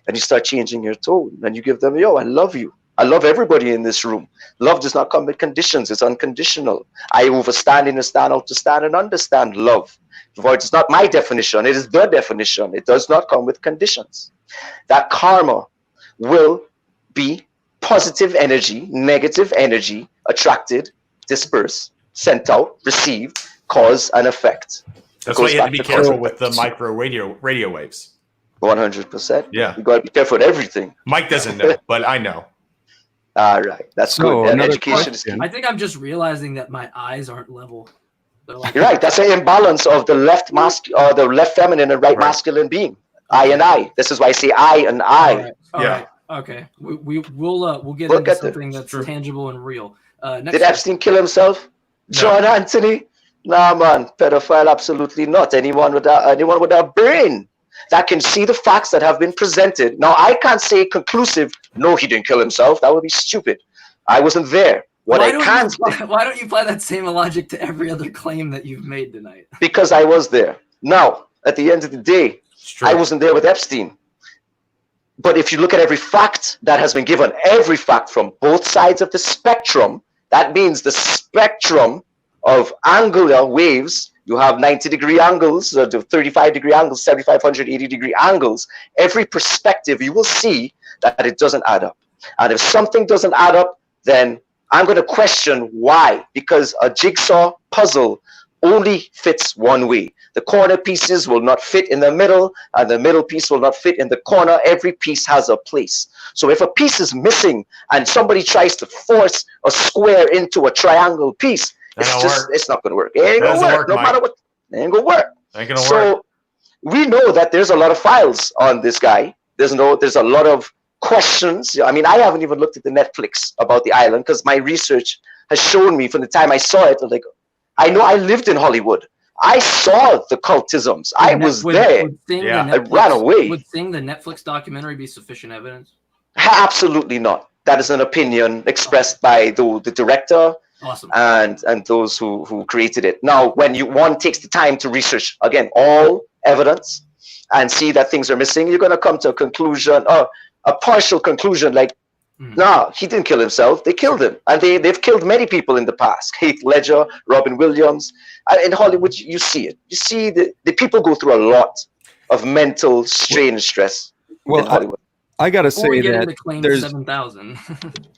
Speaker 3: and you start changing your tone, and you give them, yo, I love you. I love everybody in this room. Love does not come with conditions. It's unconditional. I overstand, understand, understand, and understand love. For it's not my definition. It is the definition. It does not come with conditions. That karma will be positive energy, negative energy, attracted, dispersed, sent out, received, cause, and effect.
Speaker 2: That's why you have to be careful with the micro radio waves.
Speaker 3: 100%.
Speaker 2: Yeah.
Speaker 3: You got to be careful with everything.
Speaker 2: Mike doesn't know, but I know.
Speaker 3: All right. That's
Speaker 5: So,
Speaker 3: good.
Speaker 5: another
Speaker 3: Education is key.
Speaker 1: I think I'm just realizing that my eyes aren't level. They're like,
Speaker 3: You're right. That's an imbalance of the left the left feminine and right masculine being. I and I. This is why I say I and I.
Speaker 1: All right. All
Speaker 2: Yeah.
Speaker 1: right. Okay. We'll get
Speaker 3: Look
Speaker 1: into
Speaker 3: at
Speaker 1: something that's tangible and real. Next
Speaker 3: Did Epstein kill himself? John Anthony? Nah, man. Pedophile? Absolutely not. Anyone with a brain that can see the facts that have been presented. Now, I can't say conclusive, no, he didn't kill himself. That would be stupid. I wasn't there. What I can say,
Speaker 1: why don't you apply that same logic to every other claim that you've made tonight?
Speaker 3: because I was there. Now, at the end of the day, I wasn't there with Epstein. But if you look at every fact that has been given, every fact from both sides of the spectrum, that means the spectrum of angular waves, you have 90-degree angles, 35-degree angles, 7,500, 80-degree angles. Every perspective, you will see that it doesn't add up. And if something doesn't add up, then I'm going to question why. Because a jigsaw puzzle only fits one way. The corner pieces will not fit in the middle, and the middle piece will not fit in the corner. Every piece has a place. So if a piece is missing and somebody tries to force a square into a triangle piece, it's not going to work. It ain't going to work. No matter what, it ain't going to work.
Speaker 2: Ain't gonna work.
Speaker 3: So we know that there's a lot of files on this guy. There's a lot of questions. I mean, I haven't even looked at the Netflix about the island because my research has shown me from the time I saw it, like, I know I lived in Hollywood. I saw the cultisms. I was there. I ran away.
Speaker 1: Would seeing the Netflix documentary be sufficient evidence?
Speaker 3: Absolutely not. That is an opinion expressed by the director.
Speaker 1: Awesome.
Speaker 3: And those who created it. Now, when one takes the time to research, again, all evidence and see that things are missing, you're going to come to a conclusion, or a partial conclusion, like, no, he didn't kill himself. They killed him. And they've killed many people in the past. Heath Ledger, Robin Williams. In Hollywood, you see it. You see the people go through a lot of mental strain and stress in Hollywood.
Speaker 5: I got to say that
Speaker 1: there's 7,000.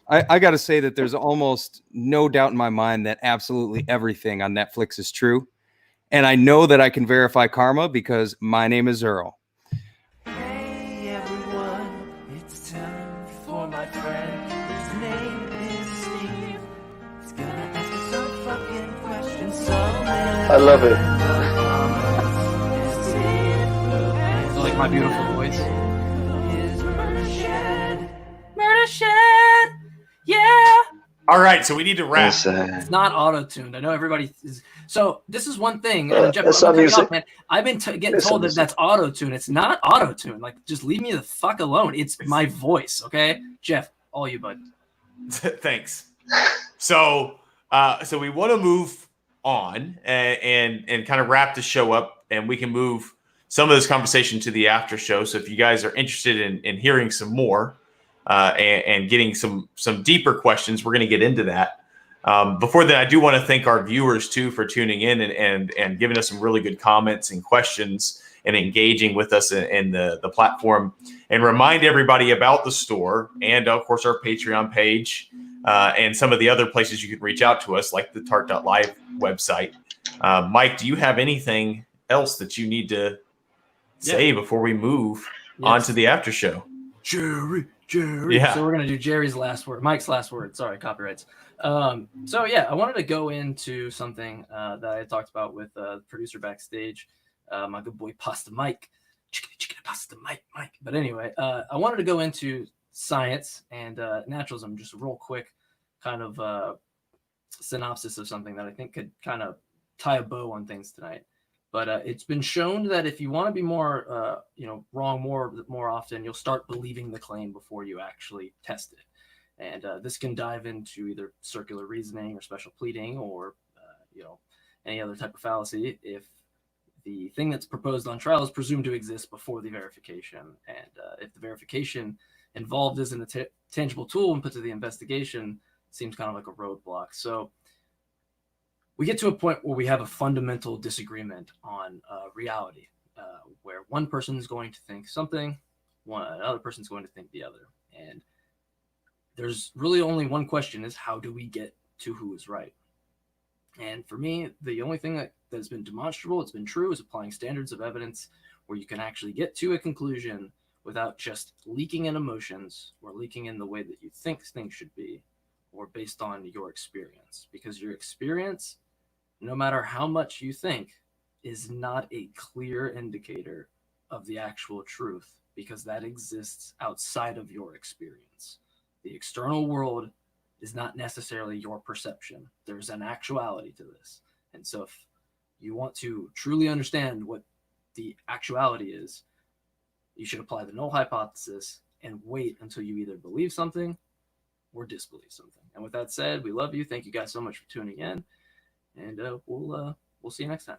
Speaker 5: I got to say that there's almost no doubt in my mind that absolutely everything on Netflix is true. And I know that I can verify karma because my name is Earl.
Speaker 4: Hey everyone, it's time for my friend. His name is Steve. He's gonna ask me some fucking questions.
Speaker 3: I love it.
Speaker 1: Like my beautiful voice.
Speaker 4: Murder Shed, yeah.
Speaker 2: All right, so we need to wrap.
Speaker 1: It's not auto-tuned. I know everybody is. So this is one thing. Jeff,
Speaker 3: that's not music.
Speaker 1: man. I've been getting told that that's auto-tuned. It's not auto-tuned. Like, just leave me the fuck alone. It's my voice, okay? Jeff, all you, bud.
Speaker 2: Thanks. So we want to move on and kind of wrap the show up, and we can move some of this conversation to the after show. So if you guys are interested in hearing some more and getting some deeper questions, we're going to get into that. Before that, I do want to thank our viewers too for tuning in and giving us some really good comments and questions and engaging with us in the platform, and remind everybody about the store and of course our Patreon page and some of the other places you can reach out to us, like the Tart.live website. Mike, do you have anything else that you need to say before we move on to the after show?
Speaker 1: Jerry.
Speaker 2: Yeah.
Speaker 1: So we're gonna do Jerry's last word, Mike's last word. Sorry, copyrights. So yeah, I wanted to go into something that I talked about with the producer backstage, my good boy Pasta Mike. Chicken Pasta Mike. But anyway, I wanted to go into science and naturalism, just a real quick kind of synopsis of something that I think could kind of tie a bow on things tonight. But it's been shown that if you want to be more, wrong more often, you'll start believing the claim before you actually test it. And this can dive into either circular reasoning or special pleading or, any other type of fallacy. If the thing that's proposed on trial is presumed to exist before the verification. And if the verification involved isn't a tangible tool input to the investigation, it seems kind of like a roadblock. So we get to a point where we have a fundamental disagreement on reality, where one person is going to think something, another person is going to think the other. And there's really only one question, is how do we get to who is right? And for me, the only thing that's been demonstrable, it's been true, is applying standards of evidence where you can actually get to a conclusion without just leaking in emotions or leaking in the way that you think things should be, or based on your experience. Because your experience, no matter how much you think, is not a clear indicator of the actual truth, because that exists outside of your experience. The external world is not necessarily your perception. There's an actuality to this. And so if you want to truly understand what the actuality is, you should apply the null hypothesis and wait until you either believe something or disbelieve something. And with that said, we love you. Thank you guys so much for tuning in, and we'll see you next time.